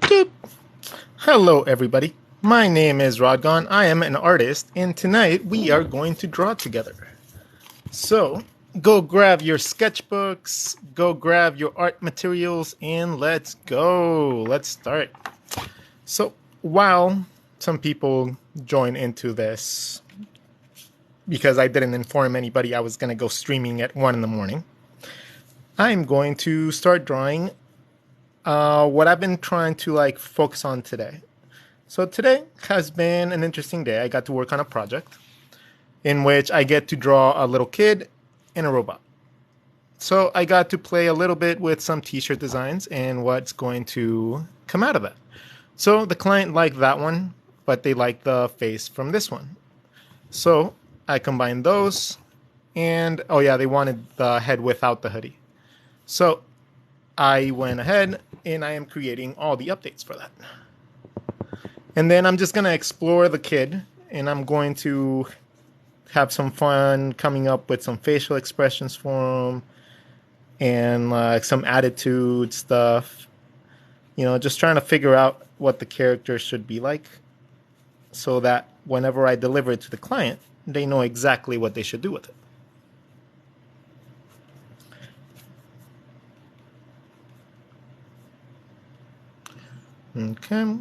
Doop. Hello everybody, my name is Rodgon, I am an artist, and tonight we are going to draw together. So, go grab your sketchbooks, go grab your art materials, and let's go. Let's start. So, while some people join into this, because I didn't inform anybody I was going to go streaming at 1 in the morning, I'm going to start drawing what I've been trying to focus on today. So today has been an interesting day. I got to work on a project in which I get to draw a little kid and a robot. So I got to play a little bit with some t-shirt designs and what's going to come out of that. So the client liked that one, but they liked the face from this one. So I combined those, and oh yeah, they wanted the head without the hoodie. So I went ahead and I am creating all the updates for that. And then I'm just going to explore the kid, and I'm going to have some fun coming up with some facial expressions for him and some attitude stuff. You know, just trying to figure out what the character should be like so that whenever I deliver it to the client, they know exactly what they should do with it. Okay.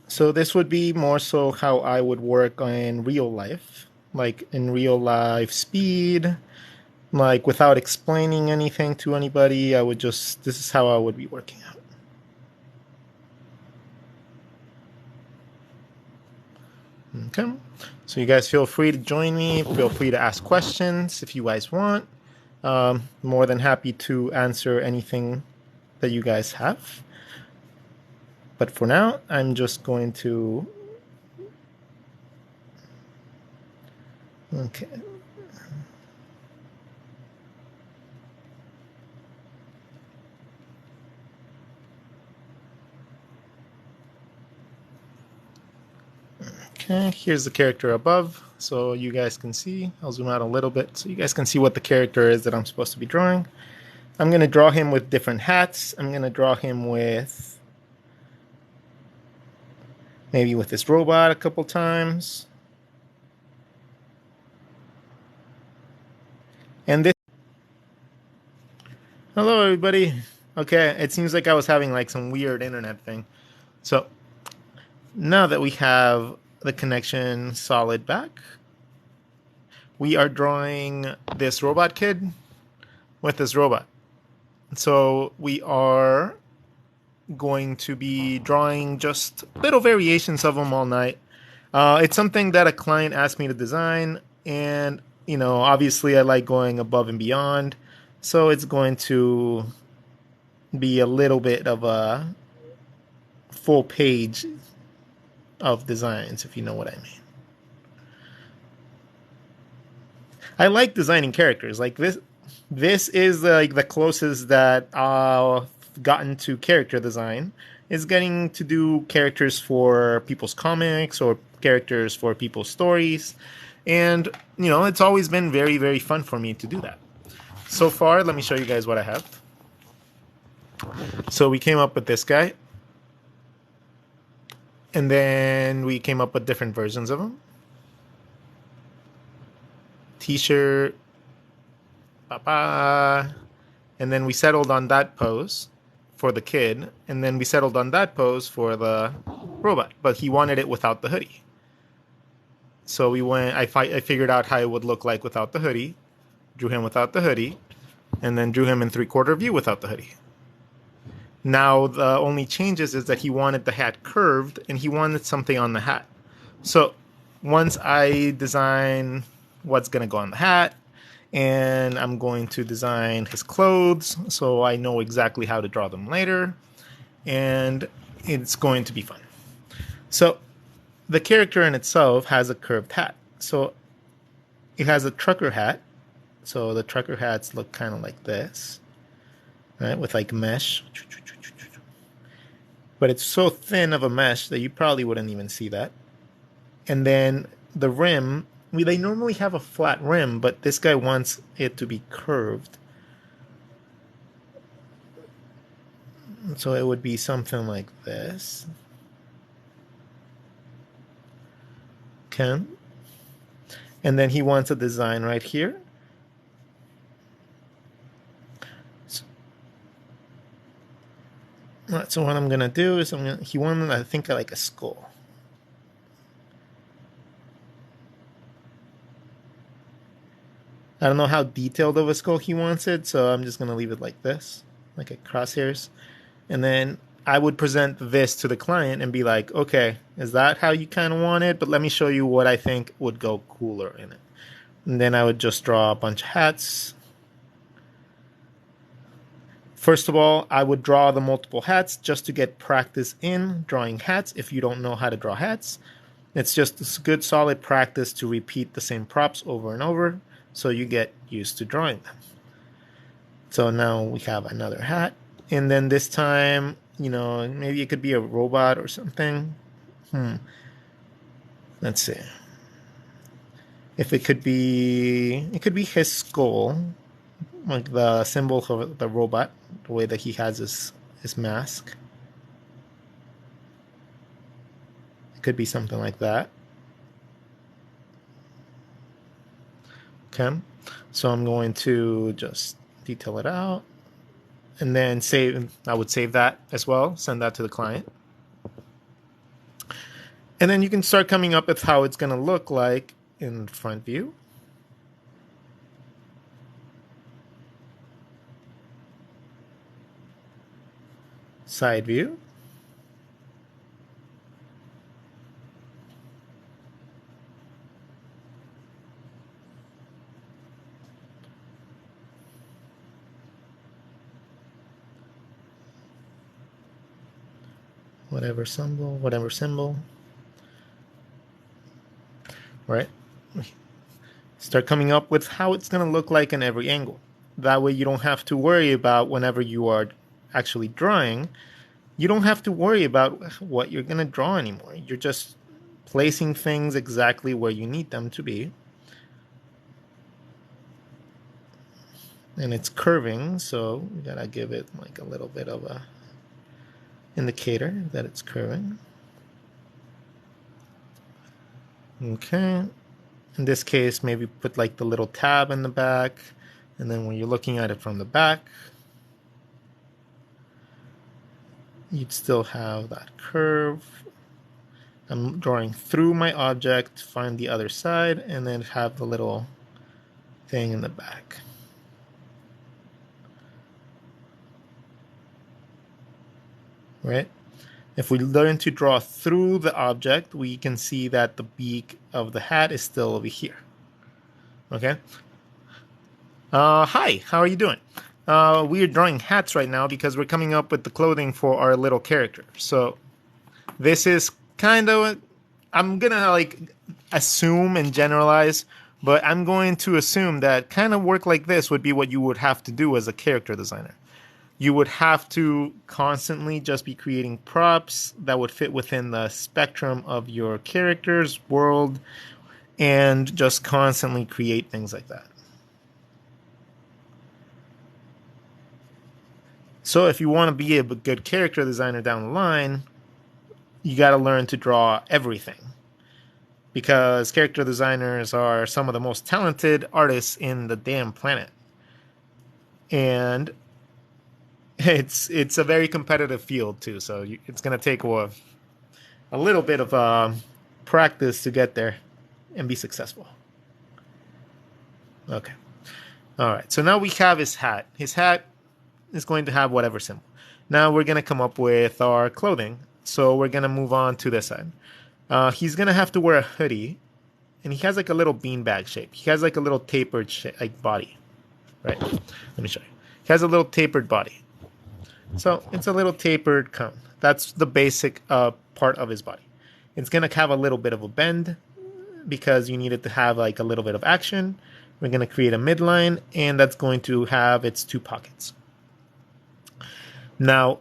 So this would be more so how I would work in real life, like in real life speed, like without explaining anything to anybody. This is how I would be working out. Okay. So you guys feel free to join me. Feel free to ask questions if you guys want. More than happy to answer anything that you guys have. But for now, I'm just going to... Okay. Okay, here's the character above, so you guys can see. I'll zoom out a little bit so you guys can see what the character is that I'm supposed to be drawing. I'm going to draw him with different hats. I'm going to draw him with... maybe with this robot a couple times. And this... Hello, everybody. Okay, it seems like I was having like some weird internet thing. So, now that we have the connection solid back, we are drawing this robot kid with this robot. So, we are going to be drawing just little variations of them all night. It's something that a client asked me to design, and you know, obviously I like going above and beyond, so it's going to be a little bit of a full page of designs, if you know what I mean. I like designing characters like this. This is like the closest that gotten to character design, is getting to do characters for people's comics or characters for people's stories, and you know, it's always been very, very fun for me to do that. So far, let me show you guys what I have. So we came up with this guy, and then we came up with different versions of him. T-shirt, and then we settled on that pose for the kid, and then we settled on that pose for the robot, but he wanted it without the hoodie. So I figured out how it would look like without the hoodie, drew him without the hoodie, and then drew him in 3/4 view without the hoodie. Now the only changes is that he wanted the hat curved and he wanted something on the hat. So once I design what's going to go on the hat, and I'm going to design his clothes so I know exactly how to draw them later, and it's going to be fun. So the character in itself has a curved hat. So it has a trucker hat. So the trucker hats look kind of like this, right, with like mesh. But it's so thin of a mesh that you probably wouldn't even see that. And then the rim, they normally have a flat rim, but this guy wants it to be curved. So it would be something like this. Okay. And then he wants a design right here. So what I'm gonna do is he wanted, I think, like a skull. I don't know how detailed of a skull he wants it, so I'm just gonna leave it like this, like a crosshairs. And then I would present this to the client and be like, okay, is that how you kind of want it? But let me show you what I think would go cooler in it. And then I would just draw a bunch of hats. First of all, I would draw the multiple hats just to get practice in drawing hats if you don't know how to draw hats. It's just good solid practice to repeat the same props over and over so you get used to drawing them. So now we have another hat. And then this time, you know, maybe it could be a robot or something. Let's see. If it could be his skull, like the symbol of the robot, the way that he has his mask. It could be something like that. Okay, so I'm going to just detail it out and then save. I would save that as well, send that to the client. And then you can start coming up with how it's going to look like in front view. Side view. Whatever symbol. Right? Start coming up with how it's going to look like in every angle. That way you don't have to worry about whenever you are actually drawing, you don't have to worry about what you're going to draw anymore. You're just placing things exactly where you need them to be. And it's curving, so you gotta give it like a little bit of a indicator that it's curving. Okay. In this case, maybe put like the little tab in the back, and then when you're looking at it from the back, you'd still have that curve. I'm drawing through my object, find the other side, and then have the little thing in the back. Right? If we learn to draw through the object, we can see that the beak of the hat is still over here. Okay? Hi, how are you doing? We are drawing hats right now because we're coming up with the clothing for our little character. So this is kind of, I'm gonna like assume and generalize, but I'm going to assume that kind of work like this would be what you would have to do as a character designer. You would have to constantly just be creating props that would fit within the spectrum of your character's world and just constantly create things like that. So if you want to be a good character designer down the line, you got to learn to draw everything. Because character designers are some of the most talented artists in the damn planet. And it's a very competitive field too, so it's going to take a little bit of practice to get there and be successful. Okay. All right. So now we have his hat. His hat is going to have whatever symbol. Now we're going to come up with our clothing. So we're going to move on to this side. He's going to have to wear a hoodie, and he has like a little beanbag shape. He has like a little tapered like body. Right? Let me show you. He has a little tapered body. So it's a little tapered cone. That's the basic part of his body. It's going to have a little bit of a bend because you need it to have like a little bit of action. We're going to create a midline, and that's going to have its two pockets. Now,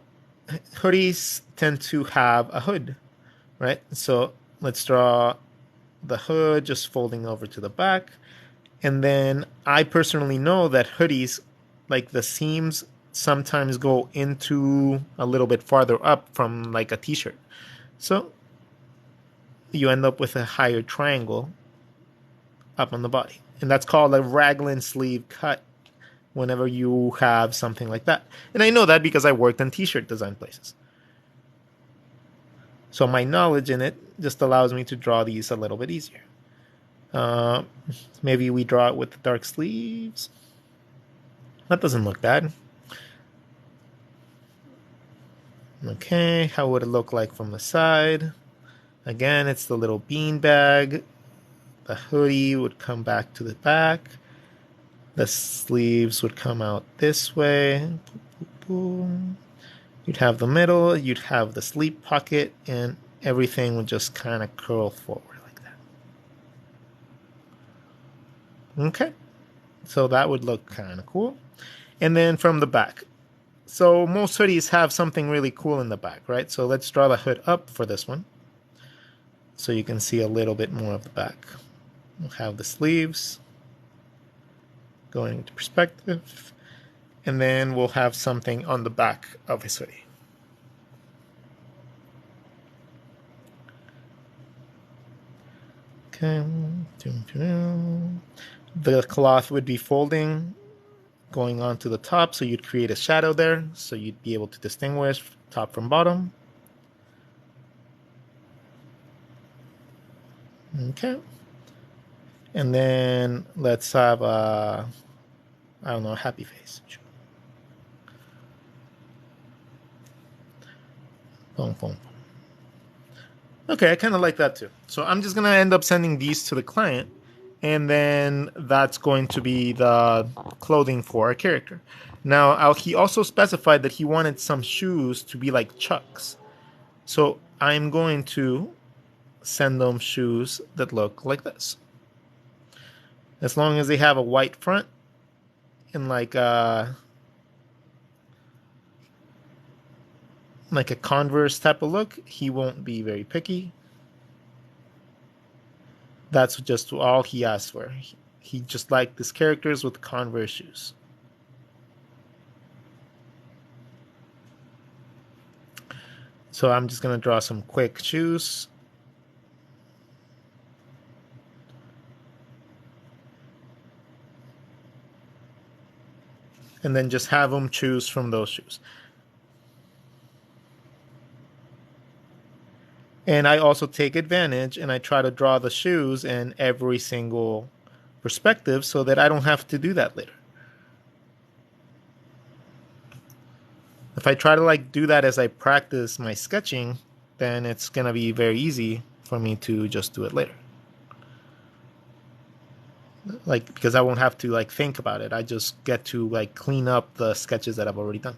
hoodies tend to have a hood, right? So let's draw the hood just folding over to the back. And then I personally know that hoodies, like the seams sometimes go into a little bit farther up from like a t-shirt. So you end up with a higher triangle up on the body. And that's called a raglan sleeve cut whenever you have something like that. And I know that because I worked in t-shirt design places. So my knowledge in it just allows me to draw these a little bit easier. Maybe we draw it with the dark sleeves. That doesn't look bad. Okay, how would it look like from the side? Again, it's the little bean bag. The hoodie would come back to the back. The sleeves would come out this way. You'd have the middle, you'd have the sleeve pocket, and everything would just kind of curl forward like that. Okay, so that would look kind of cool. And then from the back. So most hoodies have something really cool in the back, right? So let's draw the hood up for this one, so you can see a little bit more of the back. We'll have the sleeves going into perspective, and then we'll have something on the back of his hoodie. Okay. The cloth would be folding going onto the top, so you'd create a shadow there, so you'd be able to distinguish top from bottom. Okay. And then let's have a, I don't know, a happy face. Boom, boom. Okay, I kind of like that too. So I'm just going to end up sending these to the client, and then that's going to be the clothing for our character. Now, he also specified that he wanted some shoes to be like Chucks. So I'm going to send them shoes that look like this. As long as they have a white front and like a Converse type of look, he won't be very picky. That's just all he asked for. He just liked his characters with Converse shoes. So I'm just going to draw some quick shoes. And then just have them choose from those shoes. And I also take advantage and I try to draw the shoes in every single perspective so that I don't have to do that later. If I try to like do that as I practice my sketching, then it's going to be very easy for me to just do it later. Like, because I won't have to like think about it. I just get to like clean up the sketches that I've already done.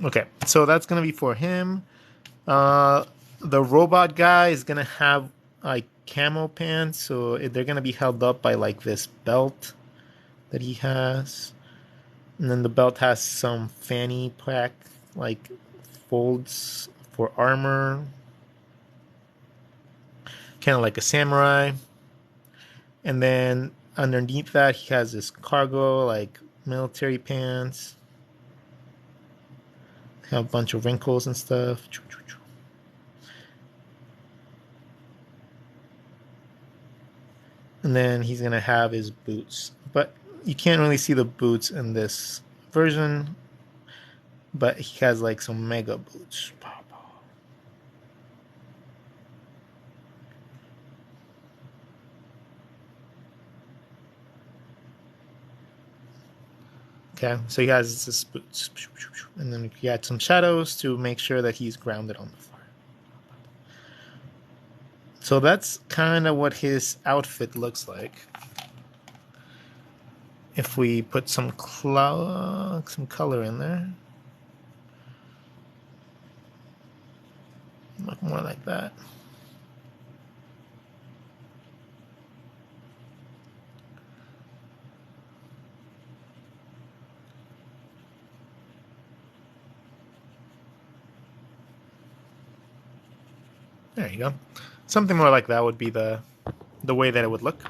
Okay, so that's gonna be for him. The robot guy is gonna have like camo pants, so they're gonna be held up by like this belt that he has, and then the belt has some fanny pack like folds for armor, kind of like a samurai. And then underneath that, he has this cargo like military pants. Have a bunch of wrinkles and stuff. And then he's going to have his boots. But you can't really see the boots in this version. But he has like some mega boots. Okay, so he has his boots. And then he had some shadows to make sure that he's grounded on the floor. So that's kind of what his outfit looks like. If we put some color in there, look more like that. There you go. Something more like that would be the way that it would look.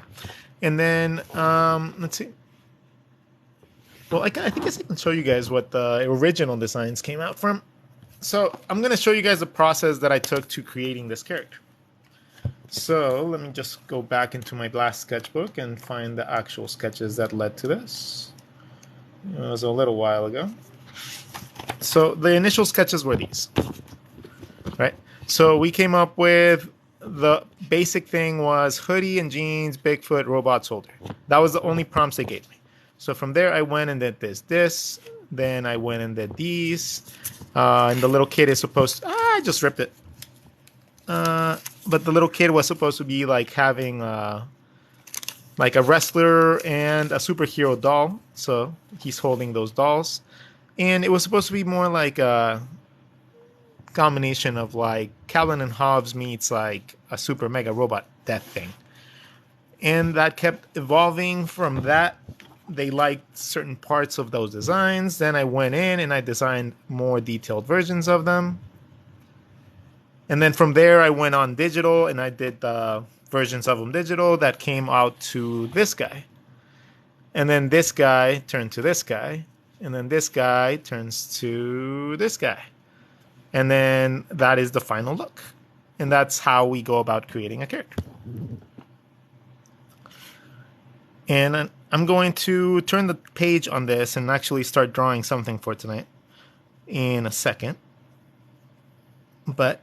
And then, let's see. Well, I guess I can show you guys what the original designs came out from. So I'm going to show you guys the process that I took to creating this character. So let me just go back into my last sketchbook and find the actual sketches that led to this. It was a little while ago. So the initial sketches were these, right? So we came up with the basic thing was hoodie and jeans, Bigfoot, robot soldier. That was the only prompts they gave me. So from there, I went and did this. Then I went and did these. And the little kid is supposed to... I just ripped it. But the little kid was supposed to be like having like a wrestler and a superhero doll. So he's holding those dolls. And it was supposed to be more like a combination of like Calvin and Hobbes meets like a super mega robot death thing. And that kept evolving from that. They liked certain parts of those designs. Then I went in and I designed more detailed versions of them. And then from there, I went on digital and I did the versions of them digital that came out to this guy. And then this guy turned to this guy. And then this guy turns to this guy. And then that is the final look. And that's how we go about creating a character. And I'm going to turn the page on this and actually start drawing something for tonight in a second. But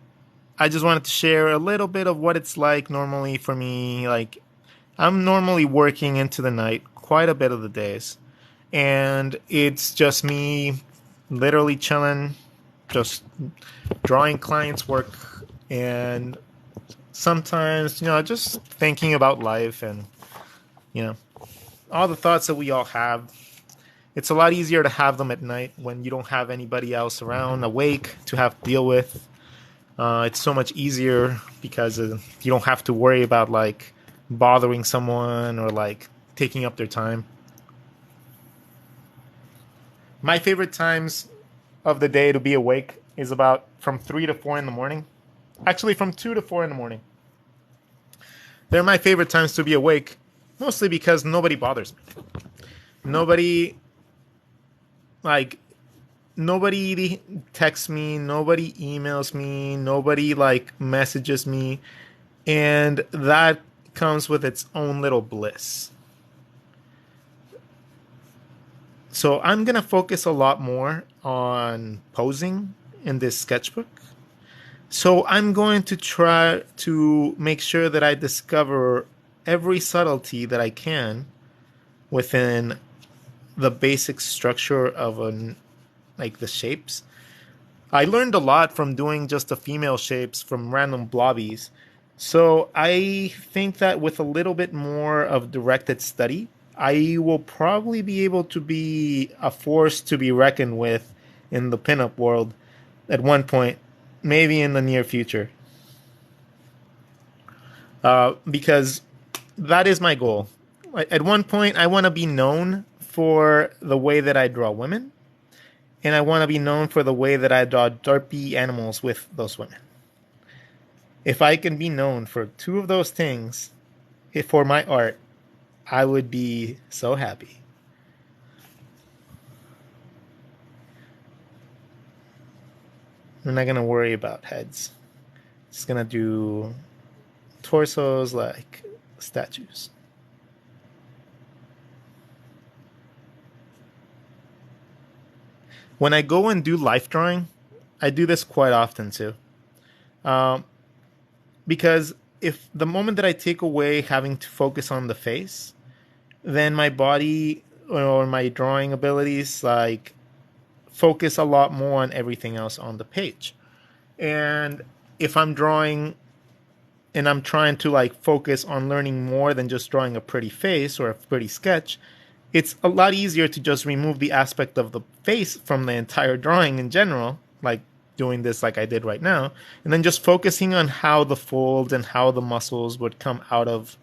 I just wanted to share a little bit of what it's like normally for me. Like, I'm normally working into the night quite a bit of the days. And it's just me literally chilling, just drawing clients' work. And sometimes, just thinking about life and, all the thoughts that we all have. It's a lot easier to have them at night when you don't have anybody else around awake to have to deal with. It's so much easier because you don't have to worry about like bothering someone or like taking up their time. My favorite times of the day to be awake is about from 3 to 4 in the morning. Actually, from 2 to 4 in the morning. They're my favorite times to be awake, mostly because nobody bothers me. Nobody texts me, nobody emails me, nobody messages me, and that comes with its own little bliss. So I'm going to focus a lot more on posing in this sketchbook. So I'm going to try to make sure that I discover every subtlety that I can within the basic structure of the shapes. I learned a lot from doing just the female shapes from random blobbies. So I think that with a little bit more of directed study, I will probably be able to be a force to be reckoned with in the pinup world at one point, maybe in the near future. Because that is my goal. At one point, I want to be known for the way that I draw women. And I want to be known for the way that I draw derpy animals with those women. If I can be known for two of those things for my art, I would be so happy. I'm not going to worry about heads. Just going to do torsos like statues. When I go and do life drawing, I do this quite often too. Because if the moment that I take away having to focus on the face, then my body or my drawing abilities focus a lot more on everything else on the page. And if I'm drawing and I'm trying to focus on learning more than just drawing a pretty face or a pretty sketch, it's a lot easier to just remove the aspect of the face from the entire drawing in general, like doing this like I did right now, and then just focusing on how the folds and how the muscles would come out of,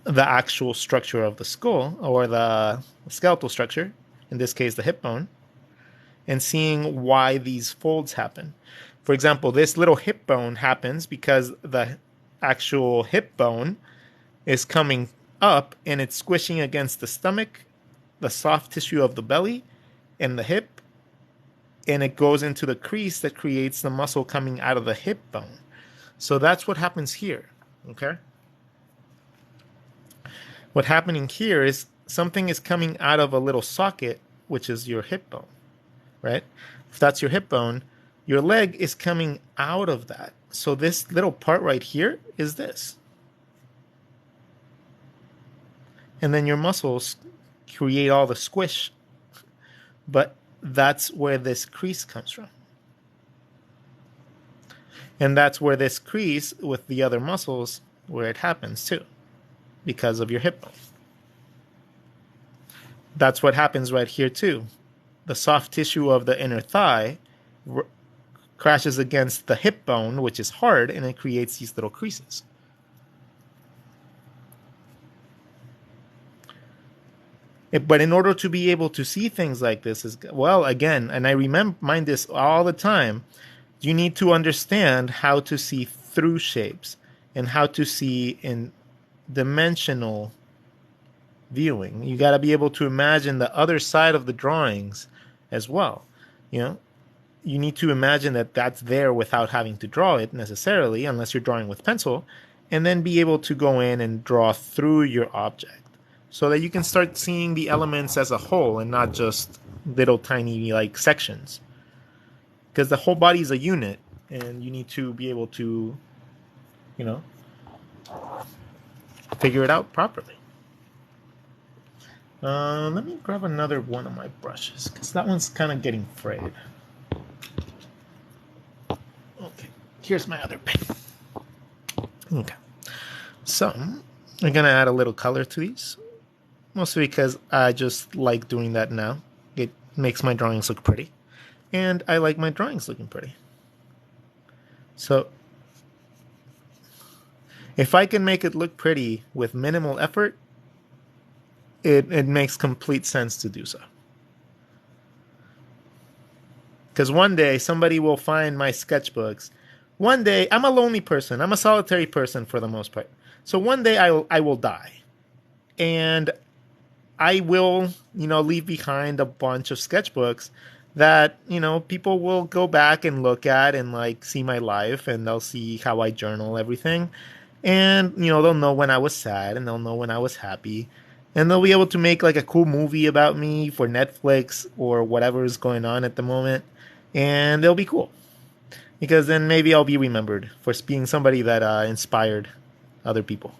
the actual structure of the skull or the skeletal structure, in this case the hip bone, and seeing why these folds happen. For example, this little hip bone happens because the actual hip bone is coming up and it's squishing against the stomach, the soft tissue of the belly, and the hip, and it goes into the crease that creates the muscle coming out of the hip bone. So that's what happens here, okay? What happening here is something is coming out of a little socket, which is your hip bone, right? If that's your hip bone, your leg is coming out of that. So this little part right here is this. And then your muscles create all the squish, but that's where this crease comes from. And that's where this crease with the other muscles, where it happens too, because of your hip bone. That's what happens right here too. The soft tissue of the inner thigh crashes against the hip bone, which is hard, and it creates these little creases. But in order to be able to see things like this, is well, again, and I remind this all the time, you need to understand how to see through shapes and how to see in dimensional viewing. You got to be able to imagine the other side of the drawings as well. You know, you need to imagine that that's there without having to draw it necessarily, unless you're drawing with pencil, and then be able to go in and draw through your object so that you can start seeing the elements as a whole and not just little tiny like sections. Because the whole body is a unit, and you need to be able to, you know, figure it out properly. Let me grab another one of my brushes, because that one's kind of getting frayed. Okay, here's my other pen. Okay, so we're going to add a little color to these, mostly because I just like doing that now. It makes my drawings look pretty. And I like my drawings looking pretty. So if I can make it look pretty with minimal effort, it makes complete sense to do so. Because one day somebody will find my sketchbooks. One day, I'm a lonely person. I'm a solitary person for the most part. So one day I will die. And I will, leave behind a bunch of sketchbooks that, people will go back and look at and like see my life, and they'll see how I journal everything. And, they'll know when I was sad, and they'll know when I was happy. And they'll be able to make like a cool movie about me for Netflix or whatever is going on at the moment. And they'll be cool. Because then maybe I'll be remembered for being somebody that inspired other people.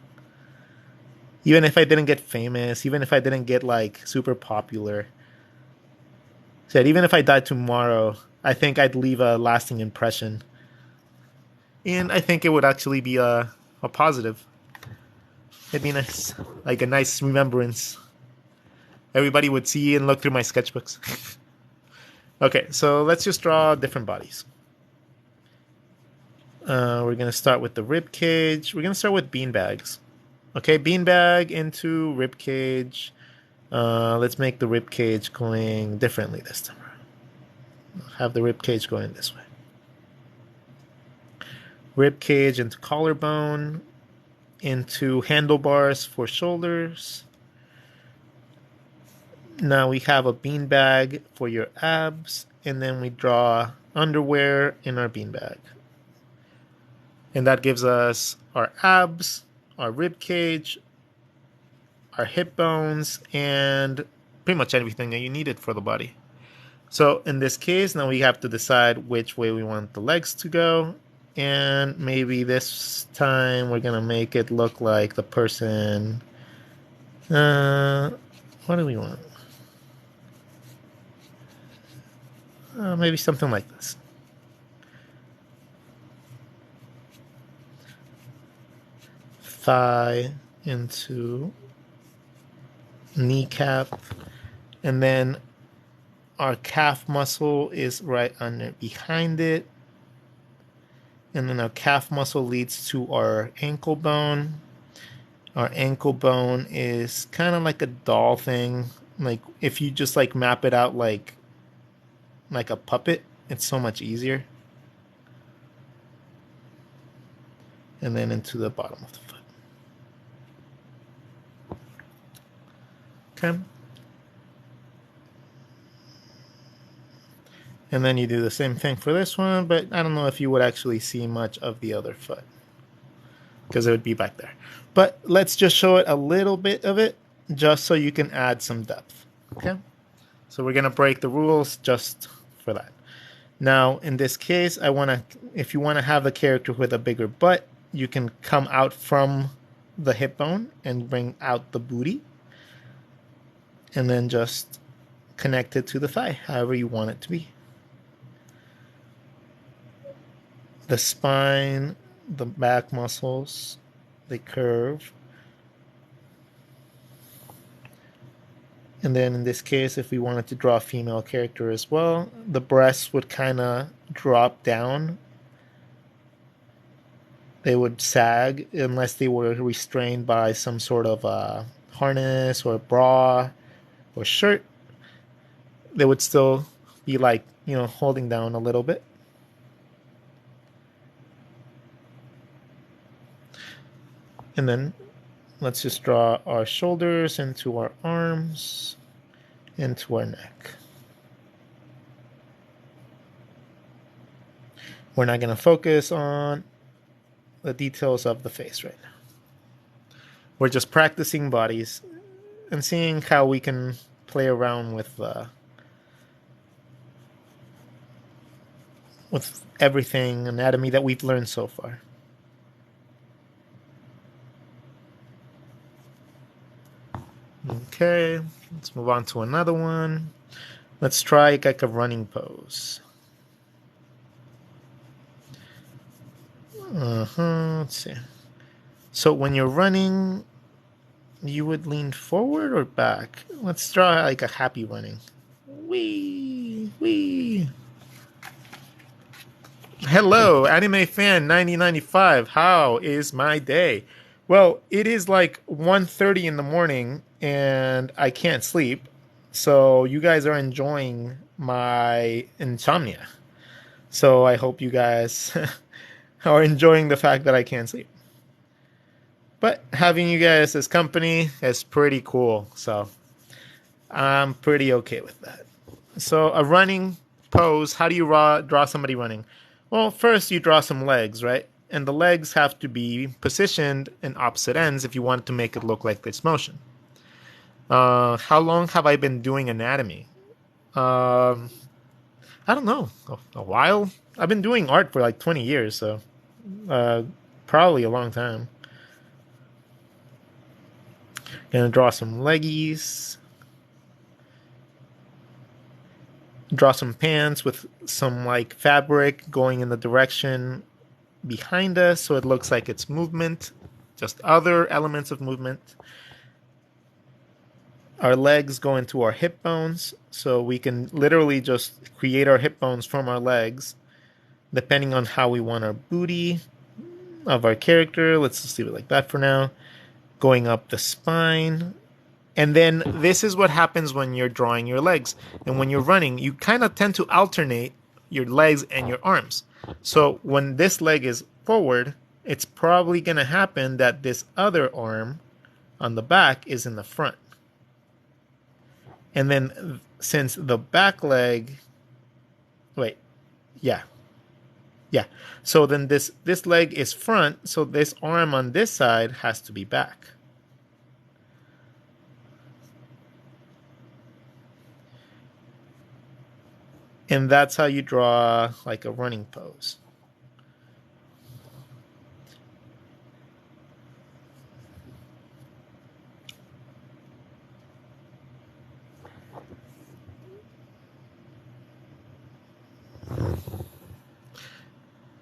Even if I didn't get famous, even if I didn't get like super popular. Said even if I died tomorrow, I think I'd leave a lasting impression. And I think it would actually be a positive. It'd be nice, like a nice remembrance. Everybody would see and look through my sketchbooks. Okay, so let's just draw different bodies. We're going to start with the rib cage. We're going to start with beanbags. Okay, beanbag into rib cage. Let's make the rib cage going differently this time around. Have the rib cage going this way. Rib cage into collarbone, into handlebars for shoulders. Now we have a beanbag for your abs, and then we draw underwear in our beanbag. And that gives us our abs, our rib cage, our hip bones, and pretty much everything that you needed for the body. So in this case, now we have to decide which way we want the legs to go. And maybe this time we're going to make it look like the person... what do we want? Maybe something like this. Thigh into kneecap, and then our calf muscle is right under behind it, and then our calf muscle leads to our ankle bone. Our ankle bone is kind of like a doll thing. Like if you just like map it out like a puppet, it's so much easier. and then into the bottom of the foot. Okay. And then you do the same thing for this one, but I don't know if you would actually see much of the other foot because it would be back there. But let's just show it a little bit of it just so you can add some depth. Okay. So we're going to break the rules just for that. Now, in this case, if you want to have the character with a bigger butt, you can come out from the hip bone and bring out the booty. And then just connect it to the thigh, however you want it to be. The spine, the back muscles, they curve. And then in this case, if we wanted to draw a female character as well, the breasts would kind of drop down. They would sag unless they were restrained by some sort of harness or bra or shirt. They would still be like, holding down a little bit. And then let's just draw our shoulders into our arms, into our neck. We're not going to focus on the details of the face right now. We're just practicing bodies and seeing how we can play around with everything, anatomy that we've learned so far. Okay, let's move on to another one. Let's try like a running pose. Let's see. So when you're running, you would lean forward or back? Let's try like a happy running. Wee, wee. Hello, anime fan 9095. How is my day? Well, it is like 1:30 in the morning and I can't sleep. So you guys are enjoying my insomnia. So I hope you guys are enjoying the fact that I can't sleep. But having you guys as company is pretty cool. So I'm pretty okay with that. So a running pose, how do you draw somebody running? Well, first you draw some legs, right? And the legs have to be positioned in opposite ends if you want to make it look like this motion. How long have I been doing anatomy? I don't know. A while? I've been doing art for like 20 years, so probably a long time. Gonna draw some leggies. Draw some pants with some like fabric going in the direction behind us so it looks like it's movement, just other elements of movement. Our legs go into our hip bones, so we can literally just create our hip bones from our legs depending on how we want our booty of our character. Let's just leave it like that for now. Going up the spine. And then this is what happens when you're drawing your legs. And when you're running, you kind of tend to alternate your legs and your arms. So when this leg is forward, it's probably going to happen that this other arm on the back is in the front. And then since the back leg, so then this leg is front, so this arm on this side has to be back. And that's how you draw like a running pose.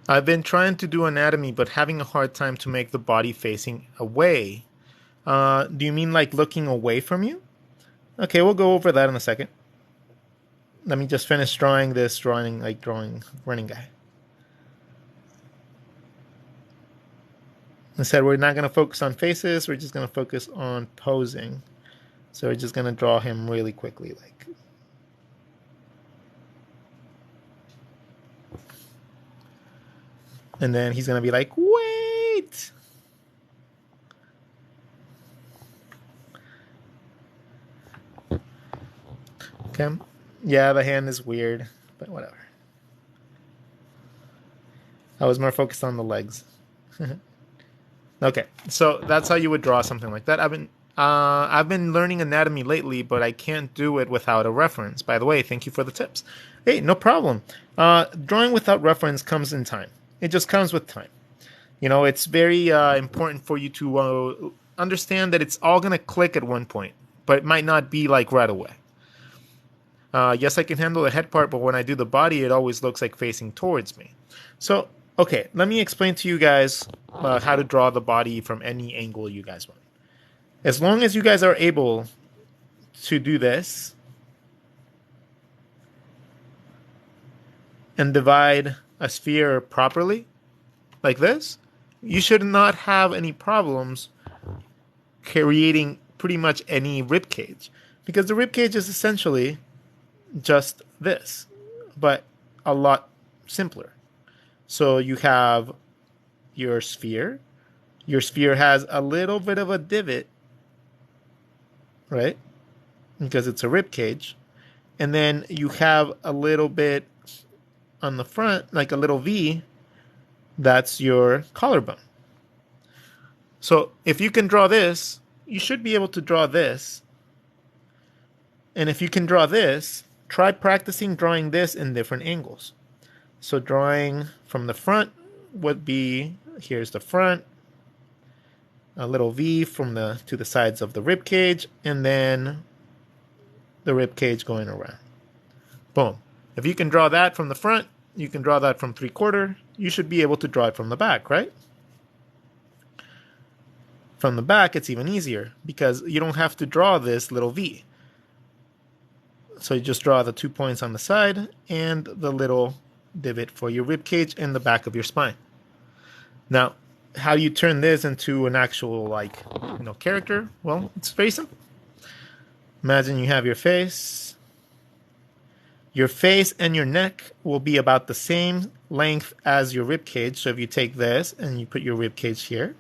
I've been trying to do anatomy, but having a hard time to make the body facing away. Do you mean like looking away from you? Okay, we'll go over that in a second. Let me just finish drawing this running guy. I said we're not going to focus on faces. We're just going to focus on posing. So we're just going to draw him really quickly. And then he's going to be like, way, right. Okay. Yeah, the hand is weird, but whatever. I was more focused on the legs. Okay, so that's how you would draw something like that. I've been learning anatomy lately, but I can't do it without a reference. By the way, thank you for the tips. Hey, no problem. Drawing without reference comes in time. It just comes with time. You know, it's very important for you to understand that it's all going to click at one point, but it might not be like right away. Yes, I can handle the head part, but when I do the body, it always looks like facing towards me. So, okay, let me explain to you guys how to draw the body from any angle you guys want. As long as you guys are able to do this and divide a sphere properly, like this, you should not have any problems creating pretty much any rib cage, because the rib cage is essentially just this, but a lot simpler. So you have your sphere. Your sphere has a little bit of a divot, right? Because it's a rib cage. And then you have a little bit on the front, like a little V. That's your collarbone. So if you can draw this, you should be able to draw this. And if you can draw this, try practicing drawing this in different angles. So drawing from the front would be, here's the front, a little V from to the sides of the rib cage, and then the rib cage going around. Boom. If you can draw that from the front, you can draw that from 3/4. You should be able to draw it from the back, right? From the back, it's even easier because you don't have to draw this little V. So you just draw the 2 points on the side and the little divot for your rib cage and the back of your spine. Now, how do you turn this into an actual character? Well, it's very simple. Imagine you have your face. Your face and your neck will be about the same length as your rib cage. So if you take this and you put your rib cage here,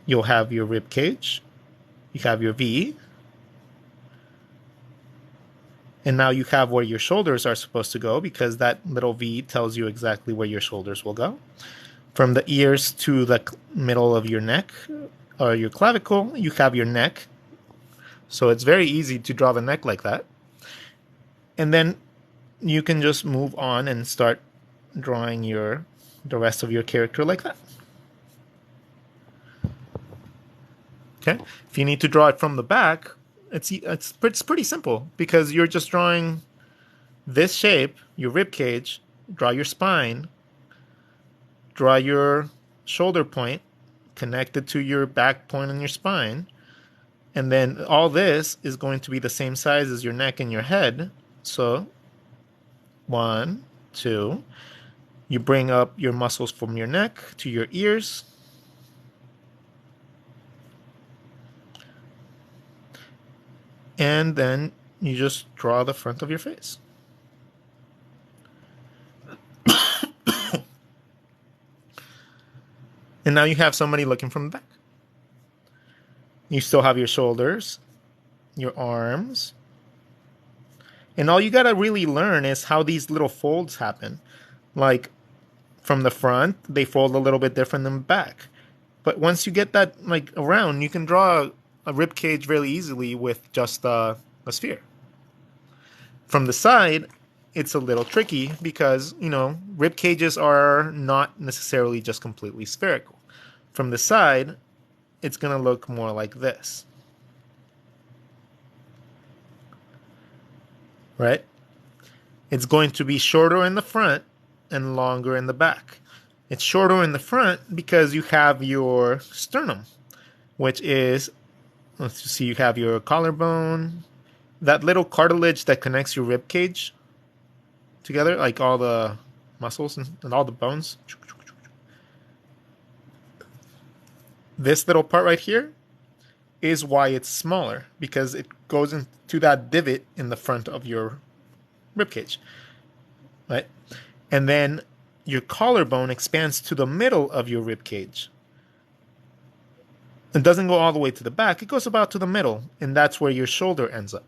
you'll have your rib cage. You have your V. And now you have where your shoulders are supposed to go, because that little V tells you exactly where your shoulders will go. From the ears to the middle of your neck or your clavicle, you have your neck. So it's very easy to draw the neck like that. And then you can just move on and start drawing the rest of your character like that. Okay. If you need to draw it from the back, it's pretty simple, because you're just drawing this shape, your rib cage, draw your spine, draw your shoulder point connected to your back point on your spine, and then all this is going to be the same size as your neck and your head. So 1, 2, you bring up your muscles from your neck to your ears. And then you just draw the front of your face. And now you have somebody looking from the back. You still have your shoulders, your arms. And all you gotta really learn is how these little folds happen. Like from the front, they fold a little bit different than the back. But once you get that around, you can draw a rib cage really easily with just a sphere. From the side, it's a little tricky because, rib cages are not necessarily just completely spherical. From the side, it's going to look more like this. Right? It's going to be shorter in the front and longer in the back. It's shorter in the front because you have your sternum, which is, let's see, you have your collarbone, that little cartilage that connects your rib cage together, like all the muscles and all the bones. This little part right here is why it's smaller, because it goes into that divot in the front of your rib cage, right? And then your collarbone expands to the middle of your rib cage. It doesn't go all the way to the back. It goes about to the middle, and that's where your shoulder ends up.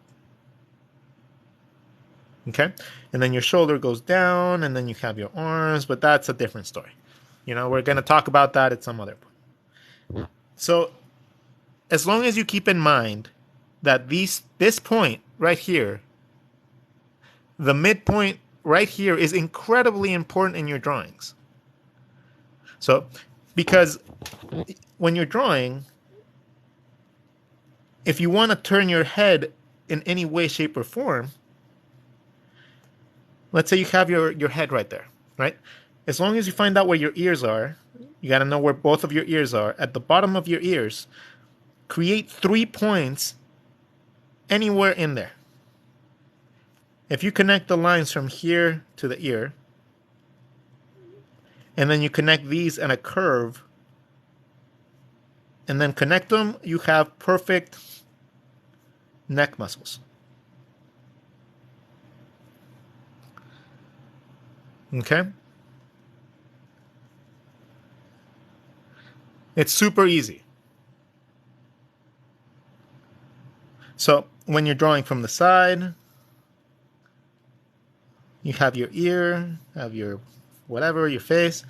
Okay? And then your shoulder goes down, and then you have your arms, but that's a different story. We're going to talk about that at some other point. So, as long as you keep in mind that this point right here, the midpoint right here, is incredibly important in your drawings. So, because when you're drawing, if you want to turn your head in any way, shape, or form, let's say you have your head right there, right? As long as you find out where your ears are, you got to know where both of your ears are. At the bottom of your ears, create 3 points anywhere in there. If you connect the lines from here to the ear, and then you connect these in a curve, and then connect them, you have perfect neck muscles. Okay? It's super easy. So when you're drawing from the side, you have your ear, have your whatever, your face,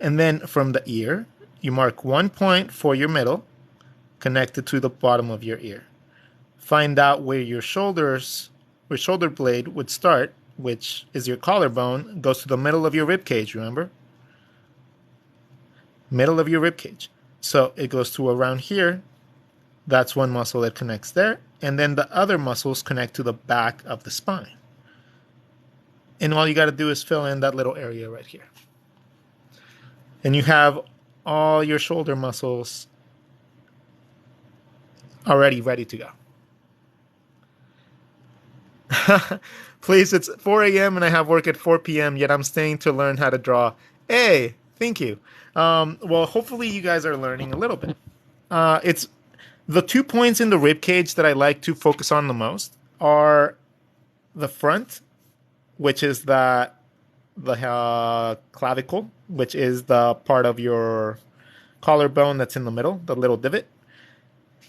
and then from the ear, you mark 1 point for your middle, connected to the bottom of your ear. Find out where your shoulder blade would start, which is your collarbone, goes to the middle of your rib cage, remember? Middle of your rib cage. So it goes to around here. That's one muscle that connects there. And then the other muscles connect to the back of the spine. And all you got to do is fill in that little area right here. And you have all your shoulder muscles already ready to go. Please, it's 4 a.m. and I have work at 4 p.m., yet I'm staying to learn how to draw. Hey, thank you. Well, hopefully you guys are learning a little bit. It's the 2 points in the rib cage that I like to focus on the most are the front, which is the clavicle, which is the part of your collarbone that's in the middle, the little divot.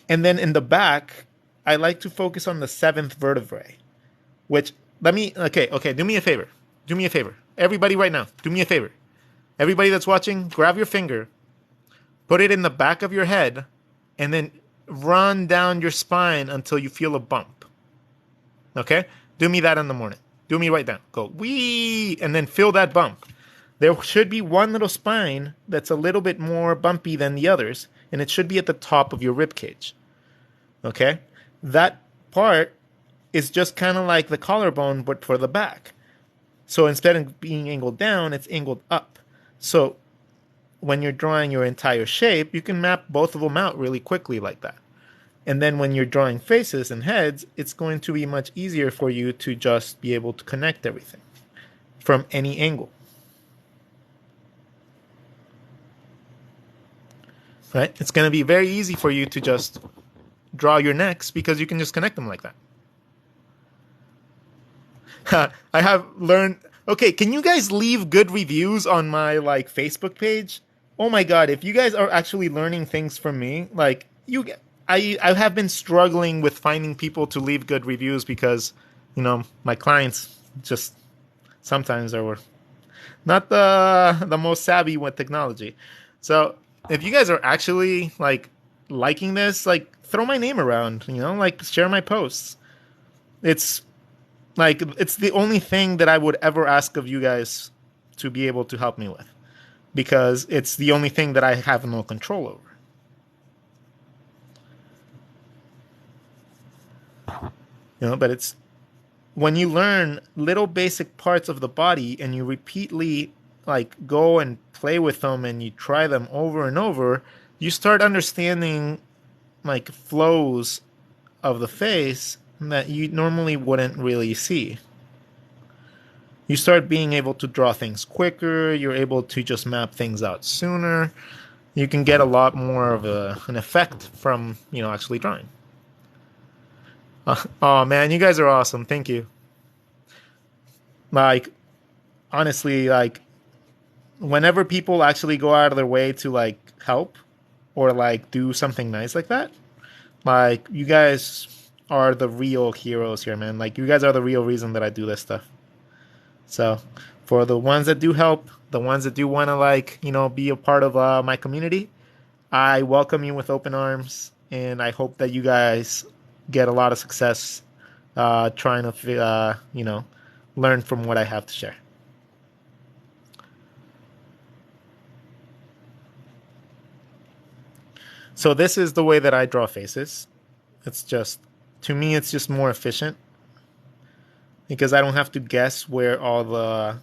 And then in the back, I like to focus on the 7th vertebrae, which okay, do me a favor. Do me a favor. Everybody right now, do me a favor. Everybody that's watching, grab your finger, put it in the back of your head, and then run down your spine until you feel a bump. Okay? Do me that in the morning. Do me right now. Go wee, and then feel that bump. There should be one little spine that's a little bit more bumpy than the others, and it should be at the top of your rib cage. Okay? That part is just kind of like the collarbone, but for the back. So instead of being angled down, it's angled up. So when you're drawing your entire shape, you can map both of them out really quickly like that. And then when you're drawing faces and heads, it's going to be much easier for you to just be able to connect everything from any angle. Right? It's going to be very easy for you to just draw your necks because you can just connect them like that. I have learned... Okay, can you guys leave good reviews on my Facebook page? Oh my god, if you guys are actually learning things from me, I have been struggling with finding people to leave good reviews because, my clients just sometimes are not the most savvy with technology. So if you guys are actually liking this, throw my name around, share my posts. It's the only thing that I would ever ask of you guys to be able to help me with, because it's the only thing that I have no control over. But it's when you learn little basic parts of the body and you repeatedly go and play with them and you try them over and over, you start understanding flows of the face that you normally wouldn't really see. You start being able to draw things quicker. You're able to just map things out sooner. You can get a lot more of an effect from actually drawing. Oh man, you guys are awesome. Thank you. Honestly, whenever people actually go out of their way to like help or like do something nice like that, like you guys are the real heroes here, man. Like you guys are the real reason that I do this stuff. So for the ones that do help, the ones that do want to like, be a part of my community, I welcome you with open arms, and I hope that you guys get a lot of success trying to, learn from what I have to share. So this is the way that I draw faces. It's just, to me, it's just more efficient because I don't have to guess where all the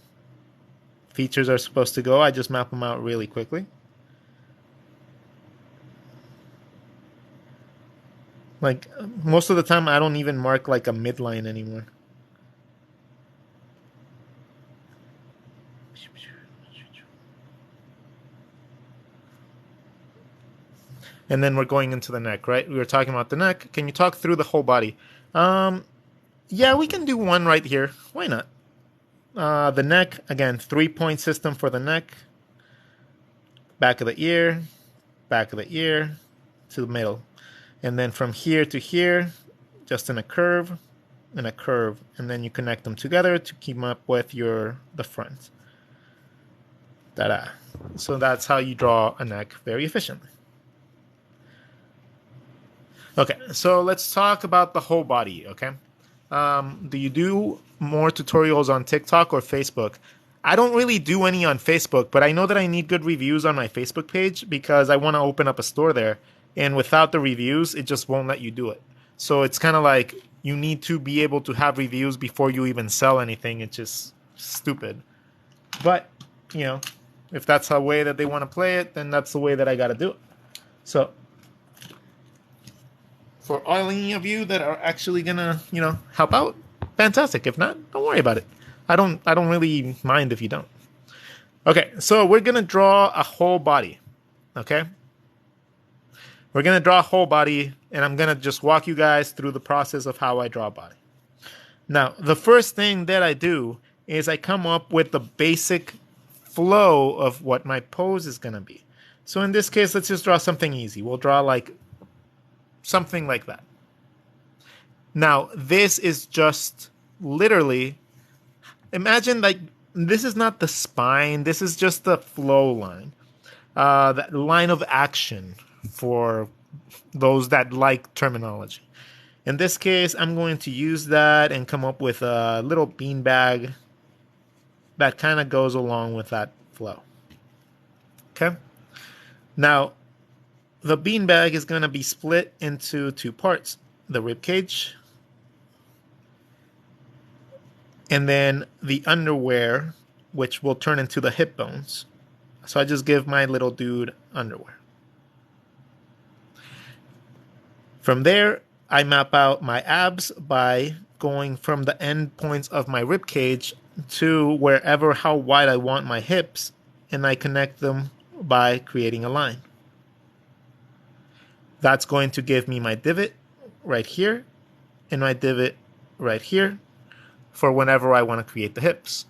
features are supposed to go. I just map them out really quickly. Like most of the time, I don't even mark like a midline anymore. And then we're going into the neck, right? We were talking about the neck. Can you talk through the whole body? Yeah, we can do one right here. Why not? The neck, again, 3-point system for the neck. Back of the ear, back of the ear, to the middle. And then from here to here, just in a curve, and a curve. And then you connect them together to keep up with the front. Ta-da. So that's how you draw a neck very efficiently. Okay, so let's talk about the whole body, okay? Do you do more tutorials on TikTok or Facebook? I don't really do any on Facebook, but I know that I need good reviews on my Facebook page because I want to open up a store there. And without the reviews, it just won't let you do it. So it's kind of like you need to be able to have reviews before you even sell anything. It's just stupid. But, if that's the way that they want to play it, then that's the way that I got to do it. So for all any of you that are actually gonna, help out, fantastic. If not, don't worry about it. I don't really mind if you don't. Okay, so we're gonna draw a whole body. Okay? We're gonna draw a whole body, and I'm gonna just walk you guys through the process of how I draw a body. Now, the first thing that I do is I come up with the basic flow of what my pose is gonna be. So in this case, let's just draw something easy. We'll draw like something like that. Now, this is just literally, imagine like this is not the spine, this is just the flow line. That line of action for those that like terminology. In this case, I'm going to use that and come up with a little beanbag that kind of goes along with that flow. Okay? Now, the beanbag is going to be split into 2 parts. The ribcage and then the underwear, which will turn into the hip bones. So I just give my little dude underwear. From there, I map out my abs by going from the end points of my ribcage to how wide I want my hips, and I connect them by creating a line. That's going to give me my divot right here and my divot right here for whenever I want to create the hips.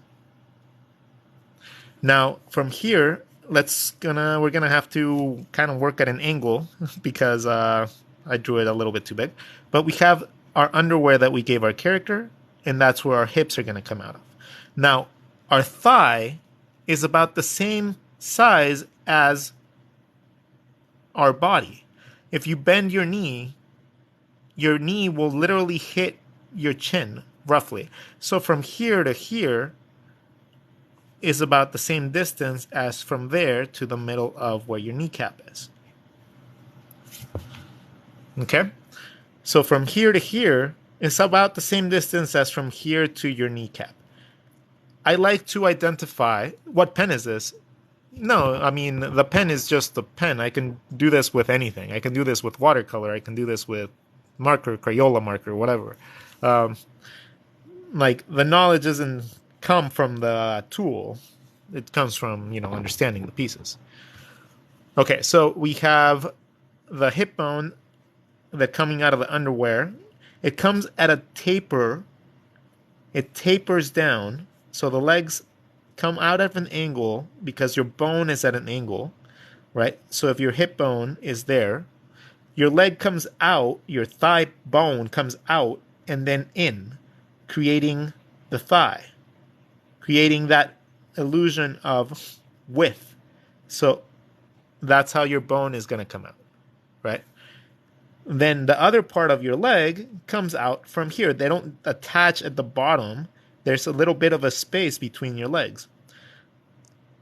Now, from here, we're gonna have to kind of work at an angle because I drew it a little bit too big. But we have our underwear that we gave our character, and that's where our hips are gonna come out of. Now, our thigh is about the same size as our body. If you bend your knee will literally hit your chin, roughly. So from here to here is about the same distance as from there to the middle of where your kneecap is. Okay? So from here to here is about the same distance as from here to your kneecap. I like to identify, what pen is this? No, I mean, the pen is just the pen. I can do this with anything. I can do this with watercolor. I can do this with marker, Crayola marker, whatever. Like, the knowledge doesn't come from the tool. It comes from, understanding the pieces. Okay, so we have the hip bone that coming out of the underwear. It comes at a taper. It tapers down. So the legs come out at an angle because your bone is at an angle, right? So if your hip bone is there, your leg comes out, your thigh bone comes out and then in, creating the thigh, creating that illusion of width. So that's how your bone is going to come out, right? Then the other part of your leg comes out from here. They don't attach at the bottom. There's a little bit of a space between your legs.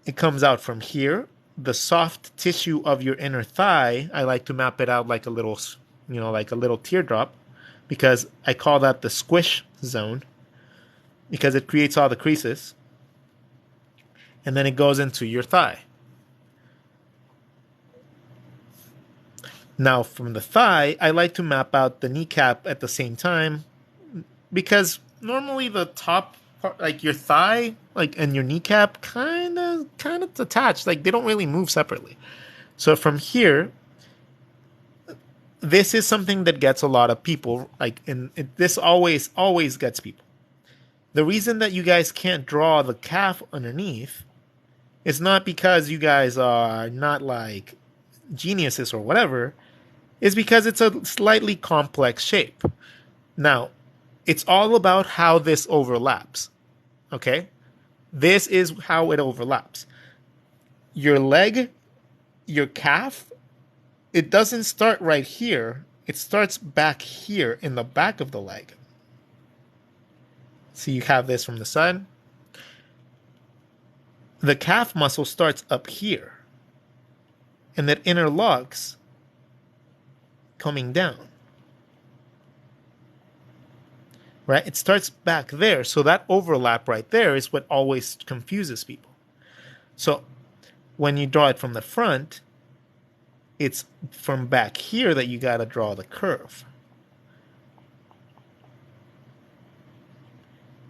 It comes out from here. The soft tissue of your inner thigh, I like to map it out like a little, like a little teardrop, because I call that the squish zone, because it creates all the creases. And then it goes into your thigh. Now, from the thigh, I like to map out the kneecap at the same time, because normally the top part, like your thigh, like and your kneecap, kind of attached. Like they don't really move separately. So from here, this is something that gets a lot of people. This always gets people. The reason that you guys can't draw the calf underneath is not because you guys are not like geniuses or whatever. Is because it's a slightly complex shape. Now, it's all about how this overlaps. Okay? This is how it overlaps. Your leg, your calf, it doesn't start right here. It starts back here in the back of the leg. So you have this from the side. The calf muscle starts up here. And that interlocks coming down. Right? It starts back there. So that overlap right there is what always confuses people. So when you draw it from the front, it's from back here that you got to draw the curve.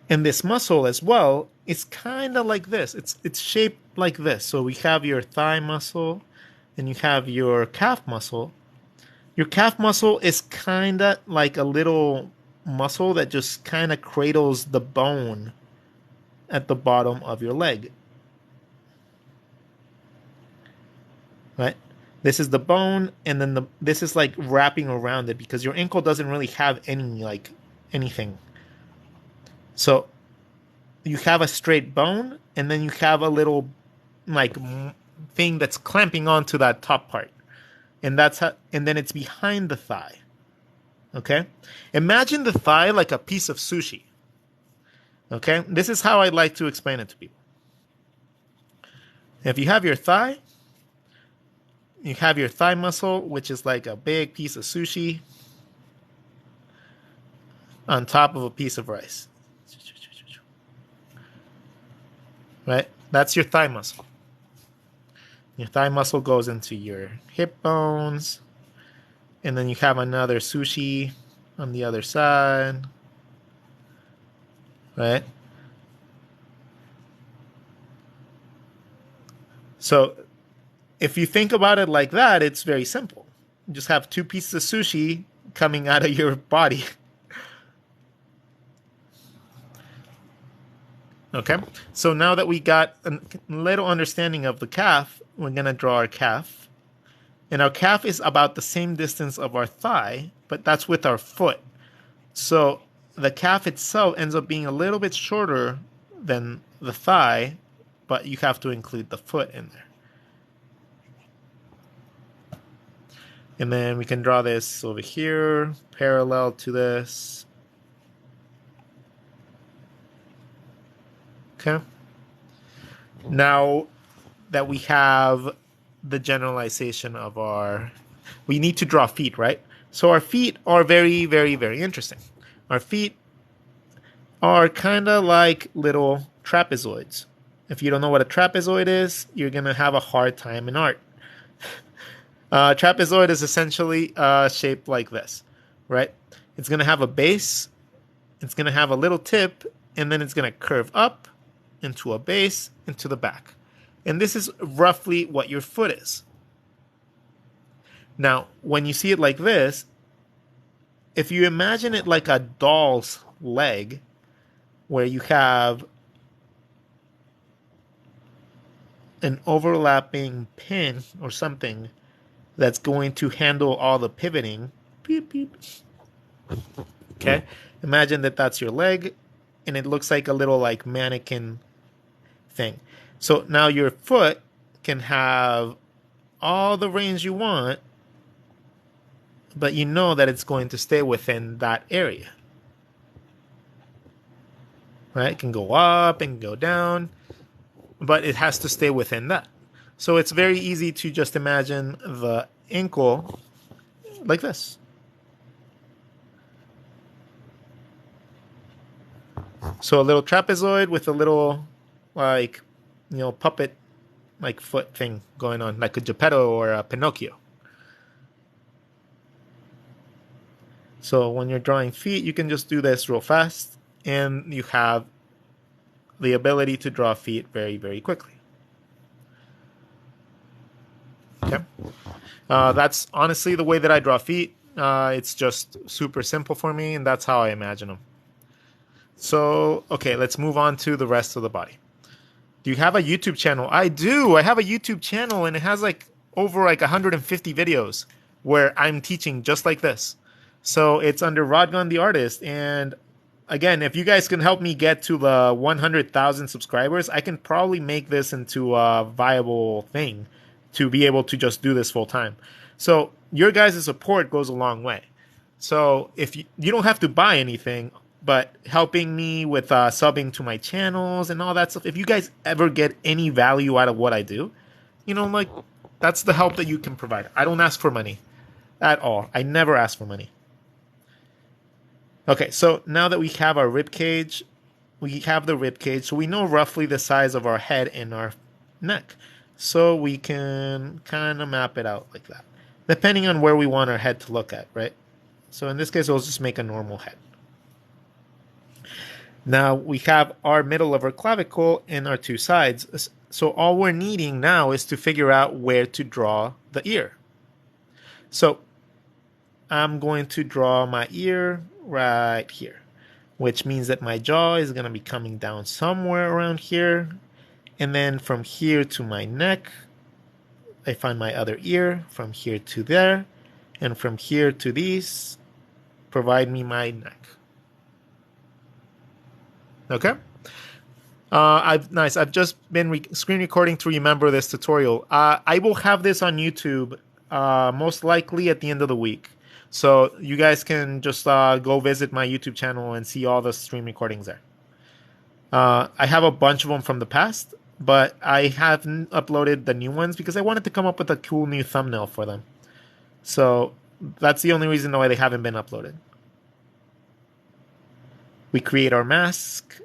And this muscle as well is kind of like this. It's shaped like this. So we have your thigh muscle and you have your calf muscle. Your calf muscle is kind of like a little muscle that just kind of cradles the bone at the bottom of your leg. Right? This is the bone, and then this is like wrapping around it because your ankle doesn't really have anything. So you have a straight bone, and then you have a little thing that's clamping onto that top part. And then it's behind the thigh. Okay? Imagine the thigh like a piece of sushi. Okay? This is how I like to explain it to people. If you have your thigh, you have your thigh muscle, which is like a big piece of sushi on top of a piece of rice. Right? That's your thigh muscle. Your thigh muscle goes into your hip bones. And then you have another sushi on the other side. Right? So if you think about it like that, it's very simple. You just have two pieces of sushi coming out of your body. Okay? So now that we got a little understanding of the calf, we're going to draw our calf. And our calf is about the same distance of our thigh, but that's with our foot. So the calf itself ends up being a little bit shorter than the thigh, but you have to include the foot in there. And then we can draw this over here, parallel to this. Okay. Now that we have the generalization of we need to draw feet, right? So our feet are very, very, very interesting. Our feet are kind of like little trapezoids. If you don't know what a trapezoid is, you're going to have a hard time in art. Trapezoid is essentially shaped like this, right? It's going to have a base, it's going to have a little tip, and then it's going to curve up into a base, into the back. And this is roughly what your foot is. Now, when you see it like this, if you imagine it like a doll's leg, where you have an overlapping pin or something that's going to handle all the pivoting. Beep, beep. Okay, imagine that that's your leg, and it looks like a little like mannequin thing. So now your foot can have all the range you want, but you know that it's going to stay within that area. Right? It can go up and go down, but it has to stay within that. So it's very easy to just imagine the ankle like this. So a little trapezoid with a little, like, puppet, like foot thing going on, like a Geppetto or a Pinocchio. So when you're drawing feet, you can just do this real fast, and you have the ability to draw feet very, very quickly. Okay. That's honestly the way that I draw feet. It's just super simple for me, and that's how I imagine them. So, okay, let's move on to the rest of the body. Do you have a YouTube channel? I do. I have a YouTube channel, and it has over 150 videos where I'm teaching just like this. So it's under Rodgon the Artist. And again, if you guys can help me get to the 100,000 subscribers, I can probably make this into a viable thing to be able to just do this full time. So your guys' support goes a long way. So if you don't have to buy anything, but helping me with subbing to my channels and all that stuff, if you guys ever get any value out of what I do, that's the help that you can provide. I don't ask for money at all. I never ask for money. Okay, so now that we have our rib cage, so we know roughly the size of our head and our neck. So we can kind of map it out like that, depending on where we want our head to look at, right? So in this case, we'll just make a normal head. Now we have our middle of our clavicle and our two sides. So all we're needing now is to figure out where to draw the ear. So I'm going to draw my ear right here, which means that my jaw is going to be coming down somewhere around here. And then from here to my neck, I find my other ear, from here to there, and from here to these, provide me my neck. Okay. I've just been screen recording to remember this tutorial. I will have this on YouTube most likely at the end of the week. So you guys can just go visit my YouTube channel and see all the stream recordings there. I have a bunch of them from the past, but I haven't uploaded the new ones because I wanted to come up with a cool new thumbnail for them. So that's the only reason why they haven't been uploaded. We create our mask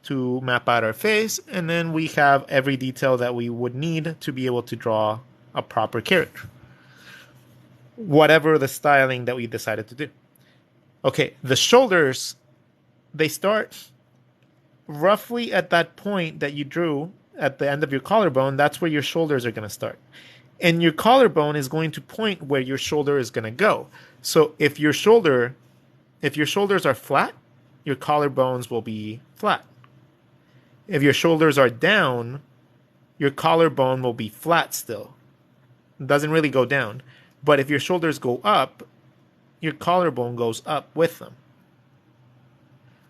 to map out our face, and then we have every detail that we would need to be able to draw a proper character, whatever the styling that we decided to do. Okay, the shoulders, they start roughly at that point that you drew at the end of your collarbone. That's where your shoulders are going to start. And your collarbone is going to point where your shoulder is going to go. So if your shoulders are flat, your collarbones will be flat. If your shoulders are down, your collarbone will be flat still. It doesn't really go down. But if your shoulders go up, your collarbone goes up with them.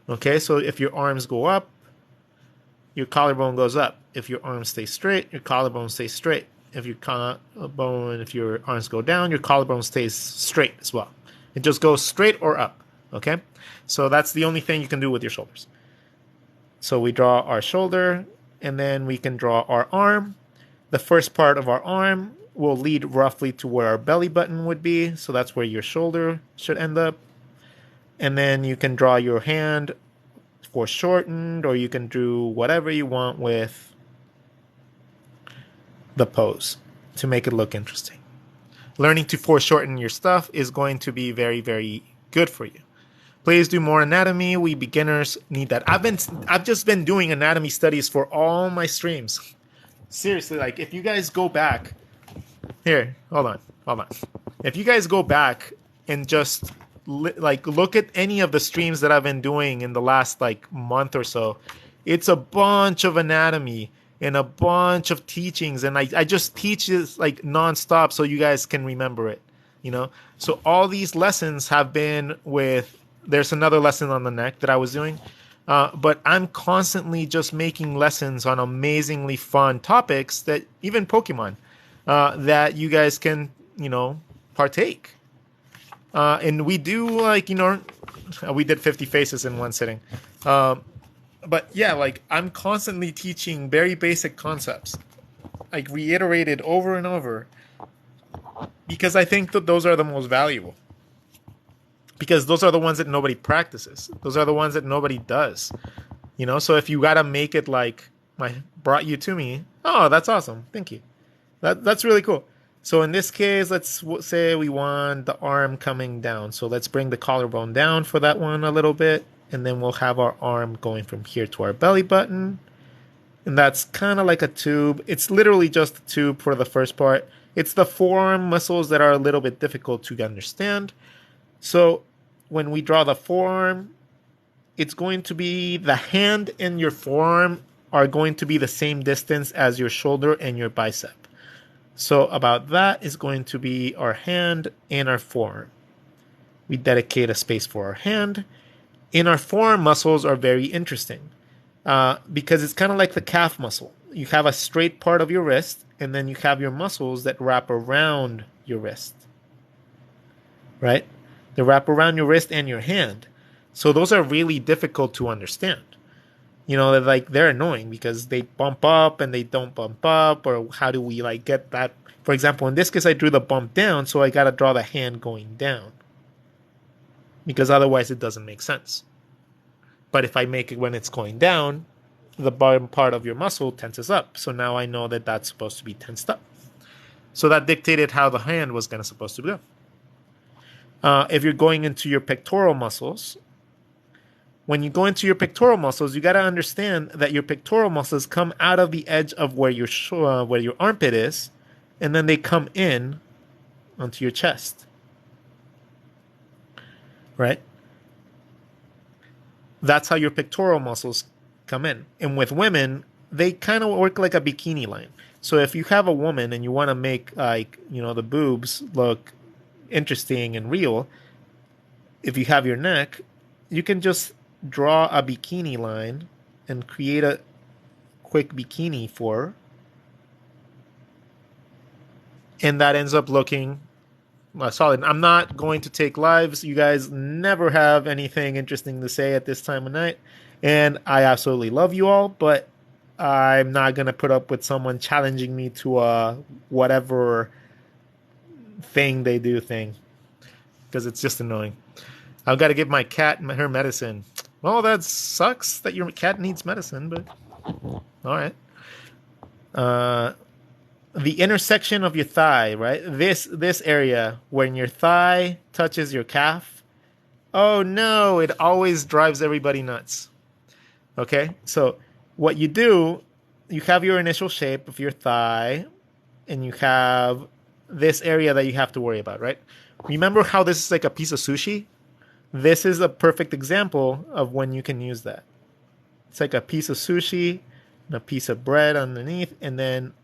Okay, so if your arms go up, your collarbone goes up. If your arms stay straight, your collarbone stays straight. If your arms go down, your collarbone stays straight as well. It just goes straight or up. Okay, so that's the only thing you can do with your shoulders. So we draw our shoulder, and then we can draw our arm. The first part of our arm will lead roughly to where our belly button would be. So that's where your shoulder should end up. And then you can draw your hand foreshortened, or you can do whatever you want with the pose to make it look interesting. Learning to foreshorten your stuff is going to be very, very good for you. Please do more anatomy. We beginners need that. I've just been doing anatomy studies for all my streams. Seriously, if you guys go back here, hold on. If you guys go back and just look at any of the streams that I've been doing in the last month or so, it's a bunch of anatomy. and a bunch of teachings, and I just teach this like nonstop so you guys can remember it, you know. So all these lessons have been with. There's another lesson on the neck that I was doing, but I'm constantly just making lessons on amazingly fun topics that even Pokemon that you guys can, you know, partake. And we do like, you know, we did 50 faces in one sitting. But yeah, like I'm constantly teaching very basic concepts, like reiterated over and over, because I think that those are the most valuable. Because those are the ones that nobody practices. Those are the ones that nobody does. You know, so if you gotta make it like I brought you to me, oh, that's awesome. Thank you. That's really cool. So in this case, let's say we want the arm coming down. So let's bring the collarbone down for that one a little bit. And then we'll have our arm going from here to our belly button. And that's kind of like a tube. It's literally just a tube for the first part. It's the forearm muscles that are a little bit difficult to understand. So when we draw the forearm, it's going to be the hand and your forearm are going to be the same distance as your shoulder and your bicep. So about that is going to be our hand and our forearm. We dedicate a space for our hand. And our forearm muscles are very interesting because it's kind of like the calf muscle. You have a straight part of your wrist, and then you have your muscles that wrap around your wrist, right? They wrap around your wrist and your hand. So those are really difficult to understand. You know, they're annoying because they bump up and they don't bump up, or how do we like get that? For example, in this case, I drew the bump down, so I got to draw the hand going down, because otherwise it doesn't make sense. But if I make it when it's going down, the bottom part of your muscle tenses up. So now I know that that's supposed to be tensed up. So that dictated how the hand was supposed to go. If you're going into your pectoral muscles, when you go into your pectoral muscles, you got to understand that your pectoral muscles come out of the edge of where your armpit is, and then they come in onto your chest. Right? That's how your pectoral muscles come in. And with women, they kind of work like a bikini line. So if you have a woman and you want to make like, you know, the boobs look interesting and real, if you have your neck, you can just draw a bikini line and create a quick bikini for her. And that ends up looking solid. I'm not going to take lives. You guys never have anything interesting to say at this time of night. And I absolutely love you all, but I'm not going to put up with someone challenging me to a whatever thing they do thing, because it's just annoying. I've got to give my cat her medicine. Well, that sucks that your cat needs medicine, but all right. The intersection of your thigh, right? This area when your thigh touches your calf. Oh no, it always drives everybody nuts. Okay, so what you do, you have your initial shape of your thigh, and you have this area that you have to worry about, right? Remember how this is like a piece of sushi? This is a perfect example of when you can use that. It's like a piece of sushi and a piece of bread underneath, and then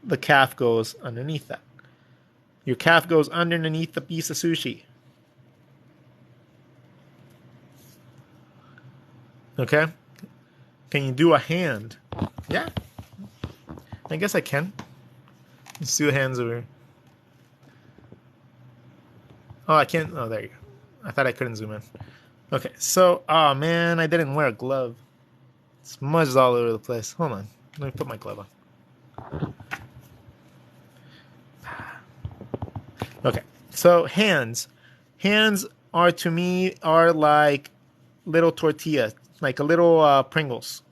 the calf goes underneath that. Your calf goes underneath the piece of sushi. Okay? Can you do a hand? Yeah. I guess I can. Let's do hands over here. Oh, I can't. Oh, there you go. I thought I couldn't zoom in. Okay, so, oh man, I didn't wear a glove. It's smudged all over the place. Hold on. Let me put my glove on. Okay, so hands. Hands are, to me, are like little tortillas, like a little Pringles.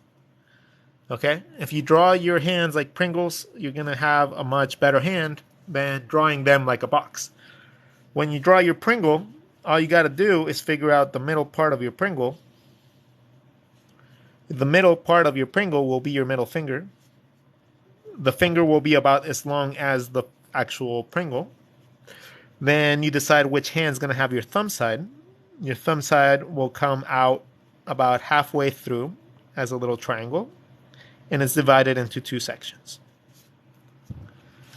Okay, if you draw your hands like Pringles, you're going to have a much better hand than drawing them like a box. When you draw your Pringle, all you got to do is figure out the middle part of your Pringle. The middle part of your Pringle will be your middle finger. The finger will be about as long as the actual Pringle. Then you decide which hand's going to have your thumb side. Your thumb side will come out about halfway through as a little triangle. and it's divided into two sections.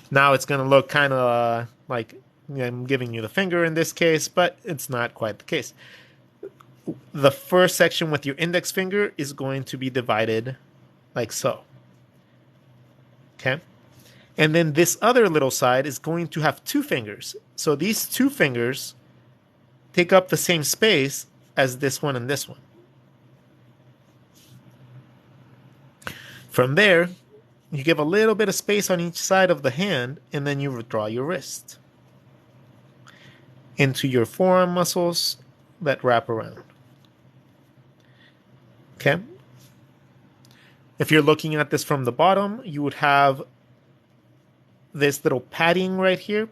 Now it's going to look kind of like I'm giving you the finger in this case, but it's not quite the case. The first section with your index finger is going to be divided like so. Okay? And then this other little side is going to have two fingers. So these two fingers take up the same space as this one and this one. From there, you give a little bit of space on each side of the hand, and then you withdraw your wrist into your forearm muscles that wrap around. Okay? If you're looking at this from the bottom, you would have this little padding right here,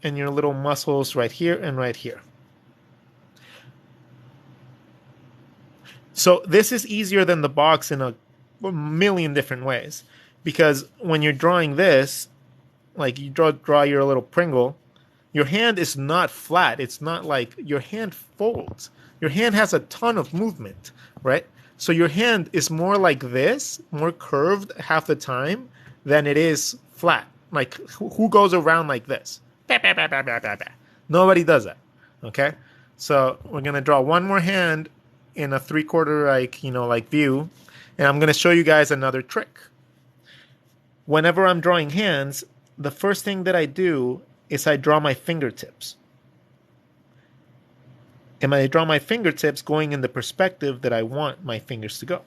and your little muscles right here and right here. So this is easier than the box in a million different ways, because when you're drawing this, like you draw your little Pringle, your hand is not flat. It's not like your hand folds. Your hand has a ton of movement, right? So your hand is more like this, more curved half the time than it is flat. Like who goes around like this? Nobody does that. Okay? So we're going to draw one more hand in a 3/4 like view, and I'm going to show you guys another trick. Whenever I'm drawing hands, the first thing that I do is I draw my fingertips. And I draw my fingertips going in the perspective that I want my fingers to go.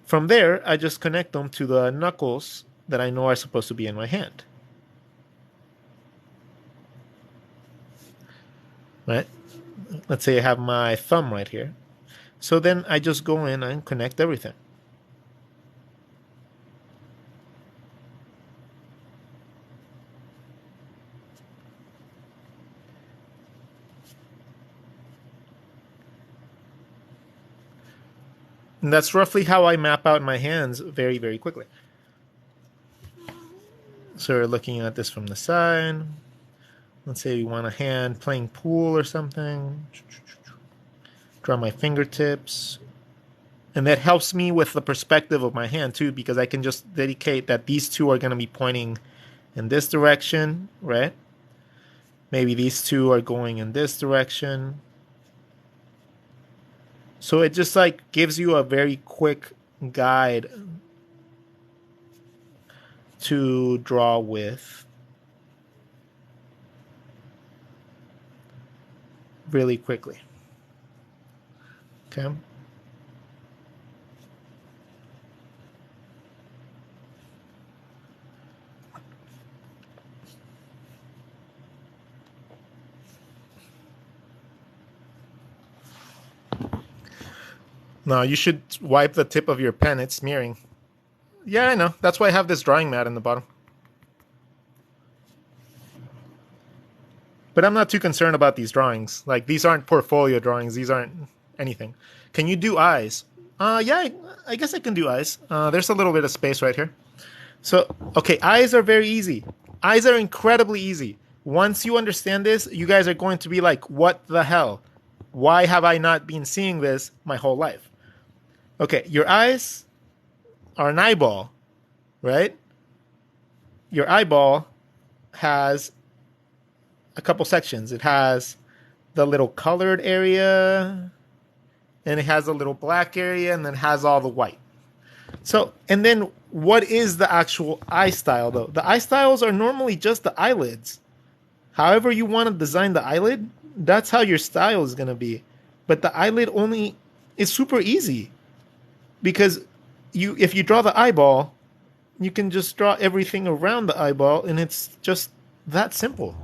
From there, I just connect them to the knuckles that I know are supposed to be in my hand. Right? Let's say I have my thumb right here. So then I just go in and connect everything. And that's roughly how I map out my hands very, very quickly. So we're looking at this from the side. Let's say we want a hand playing pool or something. Draw my fingertips. And that helps me with the perspective of my hand too, because I can just dedicate that these two are going to be pointing in this direction, right? Maybe these two are going in this direction. So it just like gives you a very quick guide to draw with really quickly. Okay. No, you should wipe the tip of your pen. It's smearing. Yeah, I know. That's why I have this drawing mat in the bottom. But I'm not too concerned about these drawings. Like, these aren't portfolio drawings. These aren't anything. Can you do eyes? Yeah, I guess I can do eyes. There's a little bit of space right here. So, okay, eyes are very easy. Eyes are incredibly easy. Once you understand this, you guys are going to be like, what the hell? Why have I not been seeing this my whole life? Okay, your eyes are an eyeball, right? Your eyeball has a couple sections. It has the little colored area, and it has a little black area, and then it has all the white. So, and then what is the actual eye style though? The eye styles are normally just the eyelids. However you want to design the eyelid, that's how your style is going to be. But the eyelid only is super easy. Because if you draw the eyeball, you can just draw everything around the eyeball, and it's just that simple.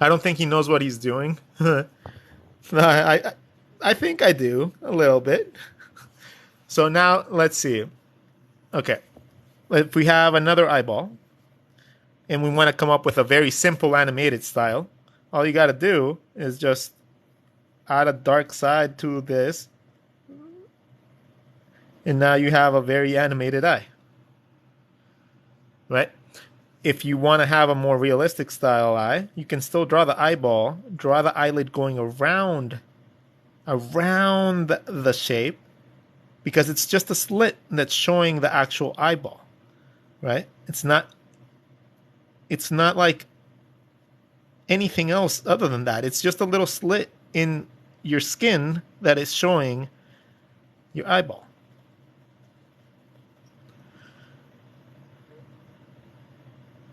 I don't think he knows what he's doing. I think I do a little bit. So now let's see. Okay, if we have another eyeball, and we want to come up with a very simple animated style, all you got to do is just add a dark side to this, and now you have a very animated eye, right? If you want to have a more realistic style eye, you can still draw the eyeball, draw the eyelid going around around the shape, because it's just a slit that's showing the actual eyeball, right? It's not like anything else other than that. It's just a little slit in your skin that is showing your eyeball.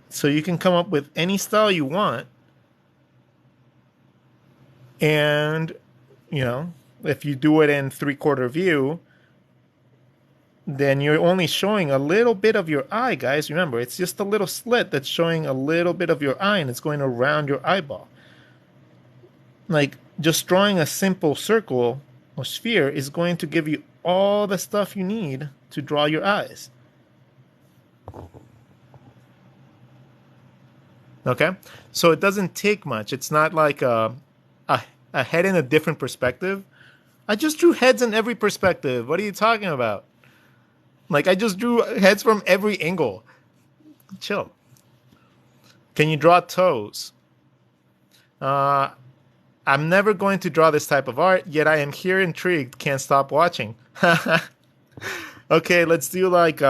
So you can come up with any style you want. And, you know, if you do it in 3/4 view, then you're only showing a little bit of your eye, guys. Remember, it's just a little slit that's showing a little bit of your eye, and it's going around your eyeball. Like, just drawing a simple circle or sphere is going to give you all the stuff you need to draw your eyes. Okay? So it doesn't take much. It's not like a head in a different perspective. I just drew heads in every perspective. What are you talking about? Like, I just drew heads from every angle. Chill. Can you draw toes? I'm never going to draw this type of art, yet I am here intrigued. Can't stop watching. Okay, let's do like,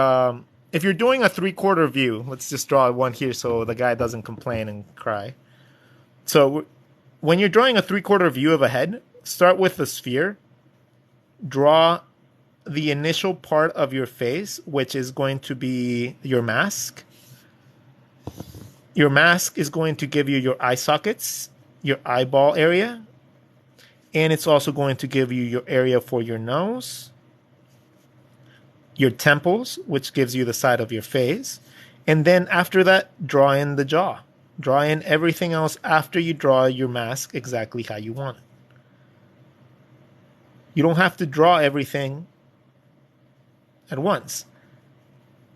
if you're doing a 3/4 view, let's just draw one here so the guy doesn't complain and cry. So when you're drawing a 3/4 view of a head, start with the sphere. Draw the initial part of your face, which is going to be your mask. Your mask is going to give you your eye sockets, your eyeball area, and it's also going to give you your area for your nose, your temples, which gives you the side of your face, and then after that, draw in the jaw. Draw in everything else after you draw your mask exactly how you want it. You don't have to draw everything at once.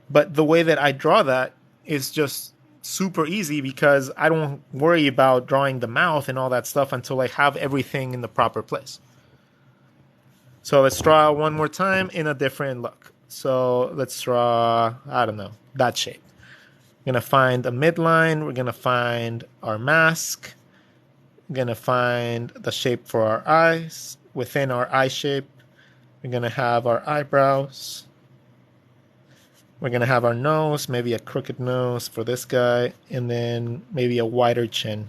But the way that I draw that is just super easy because I don't worry about drawing the mouth and all that stuff until I have everything in the proper place. So let's draw one more time in a different look. So let's draw, I don't know, that shape. We're going to find a midline. We're going to find our mask. We're going to find the shape for our eyes. Within our eye shape, we're going to have our eyebrows. We're going to have our nose, maybe a crooked nose for this guy, and then maybe a wider chin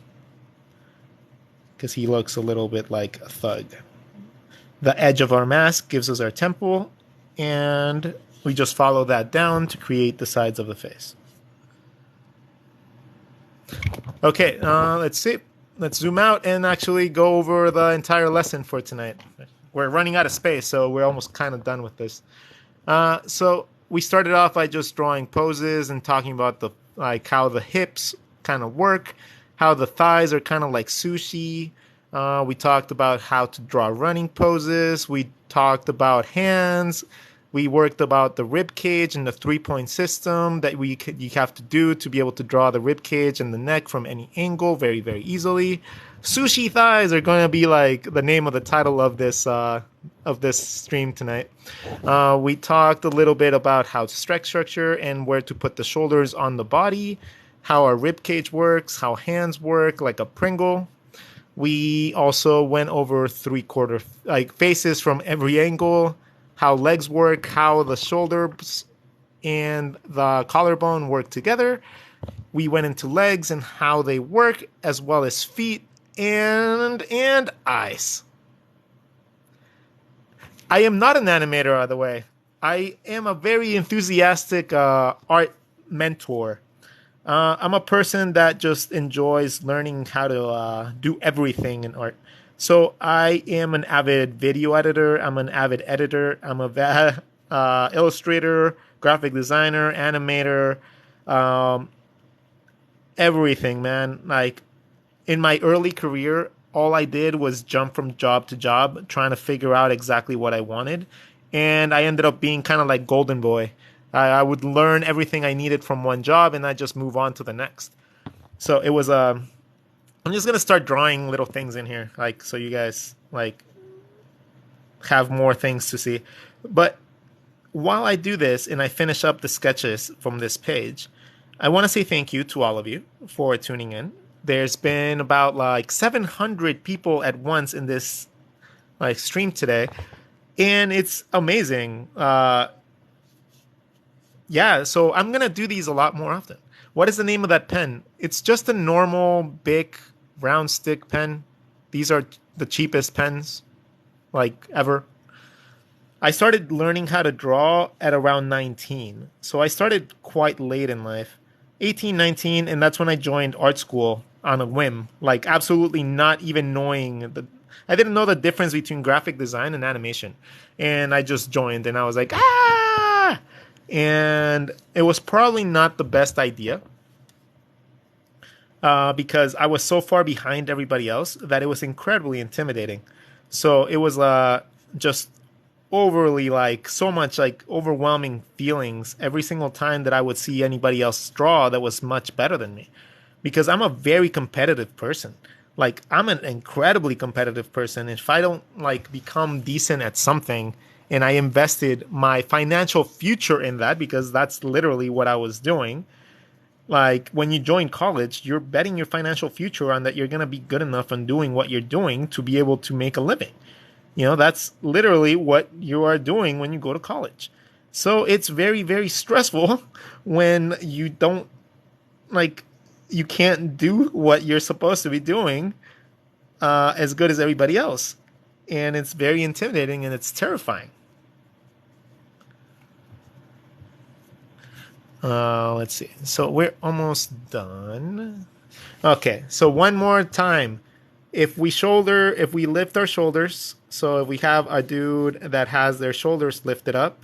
because he looks a little bit like a thug. The edge of our mask gives us our temple, and we just follow that down to create the sides of the face. Okay, let's see. Let's zoom out and actually go over the entire lesson for tonight. We're running out of space, so we're almost kind of done with this. So we started off by just drawing poses and talking about the like how the hips kind of work, how the thighs are kind of like sushi. We talked about how to draw running poses. We talked about hands. We worked about the rib cage and the 3-point system that you have to do to be able to draw the rib cage and the neck from any angle very, very easily. Sushi thighs are going to be like the name of the title of this stream tonight. We talked a little bit about how to strike structure and where to put the shoulders on the body, how our rib cage works, how hands work like a Pringle. We also went over 3/4 like faces from every angle, how legs work, how the shoulders and the collarbone work together. We went into legs and how they work, as well as feet and eyes. I am not an animator, by the way. I am a very enthusiastic art mentor. I'm a person that just enjoys learning how to do everything in art. So I am an avid video editor. I'm an avid editor. I'm a illustrator, graphic designer, animator, everything, man. Like in my early career, all I did was jump from job to job, trying to figure out exactly what I wanted. And I ended up being kind of like Golden Boy. I would learn everything I needed from one job and I just move on to the next. So it was I'm just going to start drawing little things in here, like, so you guys, like, have more things to see. But while I do this and I finish up the sketches from this page, I want to say thank you to all of you for tuning in. There's been about, like, 700 people at once in this stream today, and it's amazing. Yeah, so I'm gonna do these a lot more often. What is the name of that pen? It's just a normal big round stick pen. These are the cheapest pens like ever. I started learning how to draw at around 19. So I started quite late in life. 18, 19, and that's when I joined art school on a whim, like absolutely not even knowing the I didn't know the difference between graphic design and animation. And I just joined and I was like, "Ah!" And it was probably not the best idea because I was so far behind everybody else that it was incredibly intimidating. So it was just overly like so much like overwhelming feelings every single time that I would see anybody else draw that was much better than me. Because I'm a very competitive person. Like I'm an incredibly competitive person. If I don't like become decent at something and I invested my financial future in that because that's literally what I was doing. Like when you join college, you're betting your financial future on that you're going to be good enough on doing what you're doing to be able to make a living. You know, that's literally what you are doing when you go to college. So it's very, very stressful when you don't like, you can't do what you're supposed to be doing as good as everybody else. And it's very intimidating and it's terrifying. Let's see. So we're almost done. Okay, so one more time. If we lift our shoulders, so if we have a dude that has their shoulders lifted up,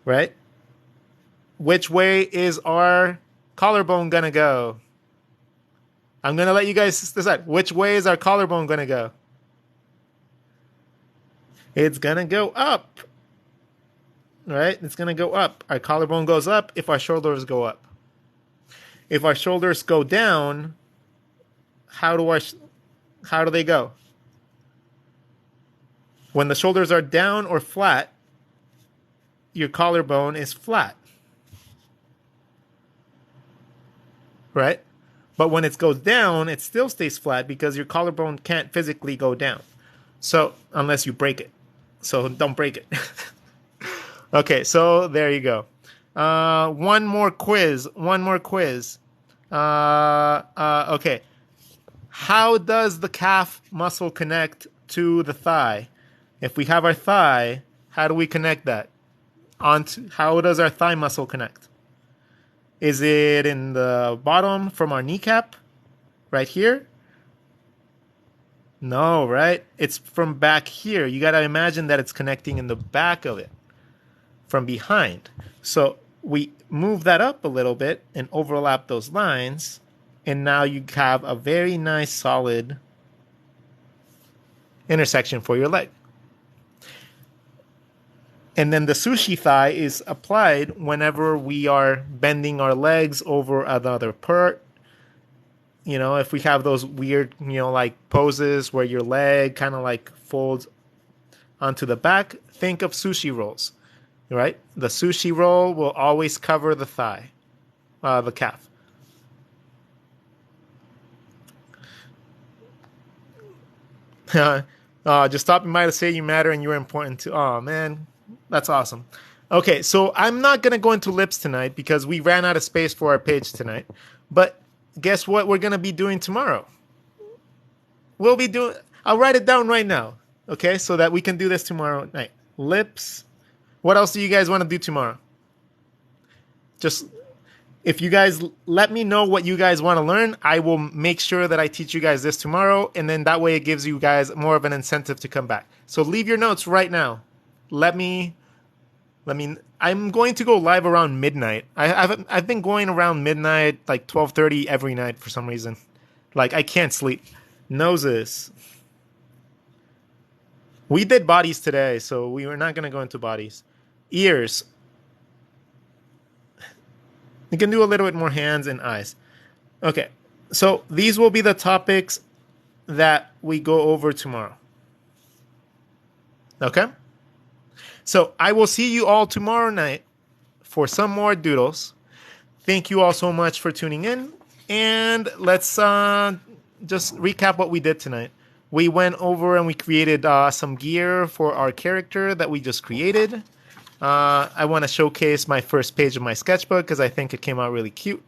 right? Which way is our collarbone gonna go? I'm gonna let you guys decide. Which way is our collarbone gonna go? It's gonna go up, right? It's gonna go up. Our collarbone goes up if our shoulders go up. If our shoulders go down, how do they go? When the shoulders are down or flat, your collarbone is flat. Right? But when it goes down, it still stays flat because your collarbone can't physically go down. So, unless you break it. So, don't break it. Okay, so there you go. One more quiz. Okay. How does the calf muscle connect to the thigh? If we have our thigh, how do we connect that? How does our thigh muscle connect? Is it in the bottom from our kneecap? Right here? No, right? It's from back here. You got to imagine that it's connecting in the back of it from behind. So we move that up a little bit and overlap those lines. And now you have a very nice solid intersection for your leg. And then the sushi thigh is applied whenever we are bending our legs over another part. You know, if we have those weird, like poses where your leg kind of like folds onto the back, think of sushi rolls, right? The sushi roll will always cover the thigh, the calf. Just stopping by to say you matter and you're important too. Oh, man. That's awesome. Okay, so I'm not going to go into lips tonight because we ran out of space for our page tonight. But guess what we're going to be doing tomorrow? I'll write it down right now, okay, so that we can do this tomorrow night. Lips. What else do you guys want to do tomorrow? Just, if you guys let me know what you guys want to learn, I will make sure that I teach you guys this tomorrow, and then that way it gives you guys more of an incentive to come back. So leave your notes right now. I'm going to go live around midnight. I've been going around midnight, like 12:30 every night for some reason. Like I can't sleep. Noses. We did bodies today, so we were not going to go into bodies. Ears. You can do a little bit more hands and eyes. Okay, so these will be the topics that we go over tomorrow. Okay? So I will see you all tomorrow night for some more doodles. Thank you all so much for tuning in. And let's just recap what we did tonight. we went over and we created some gear for our character that we just created. I want to showcase my first page of my sketchbook because I think it came out really cute.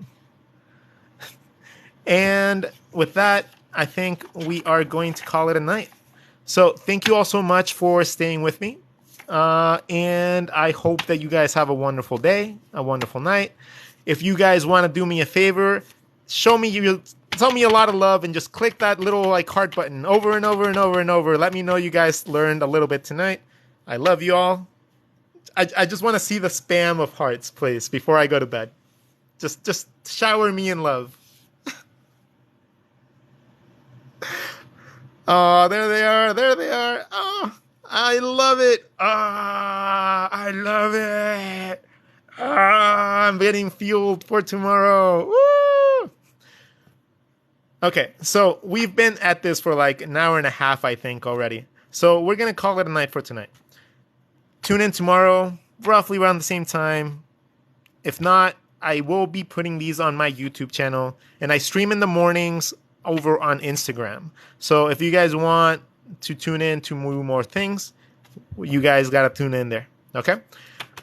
And with that, I think we are going to call it a night. So thank you all so much for staying with me. And I hope that you guys have a wonderful day, a wonderful night. If you guys want to do me a favor, tell me a lot of love and just click that little like heart button over and over and over and over. Let me know you guys learned a little bit tonight. I love you all. I just want to see the spam of hearts, please, before I go to bed. Just shower me in love. Oh, there they are. There they are. Oh, I love it. I love it. I'm getting fueled for tomorrow. Woo! Okay, so we've been at this for like an hour and a half, I think, already. So we're going to call it a night for tonight. Tune in tomorrow, roughly around the same time. If not, I will be putting these on my YouTube channel. And I stream in the mornings over on Instagram. So if you guys want to tune in to more things, you guys got to tune in there. Okay?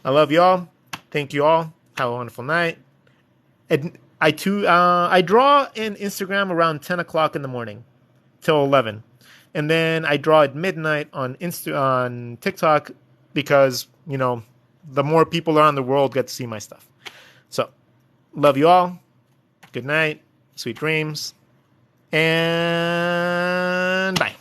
I love you all. Thank you all. Have a wonderful night. And I draw in Instagram around 10 o'clock in the morning till 11. And then I draw at midnight on TikTok because, you know, the more people around the world get to see my stuff. So, love you all. Good night. Sweet dreams. And bye.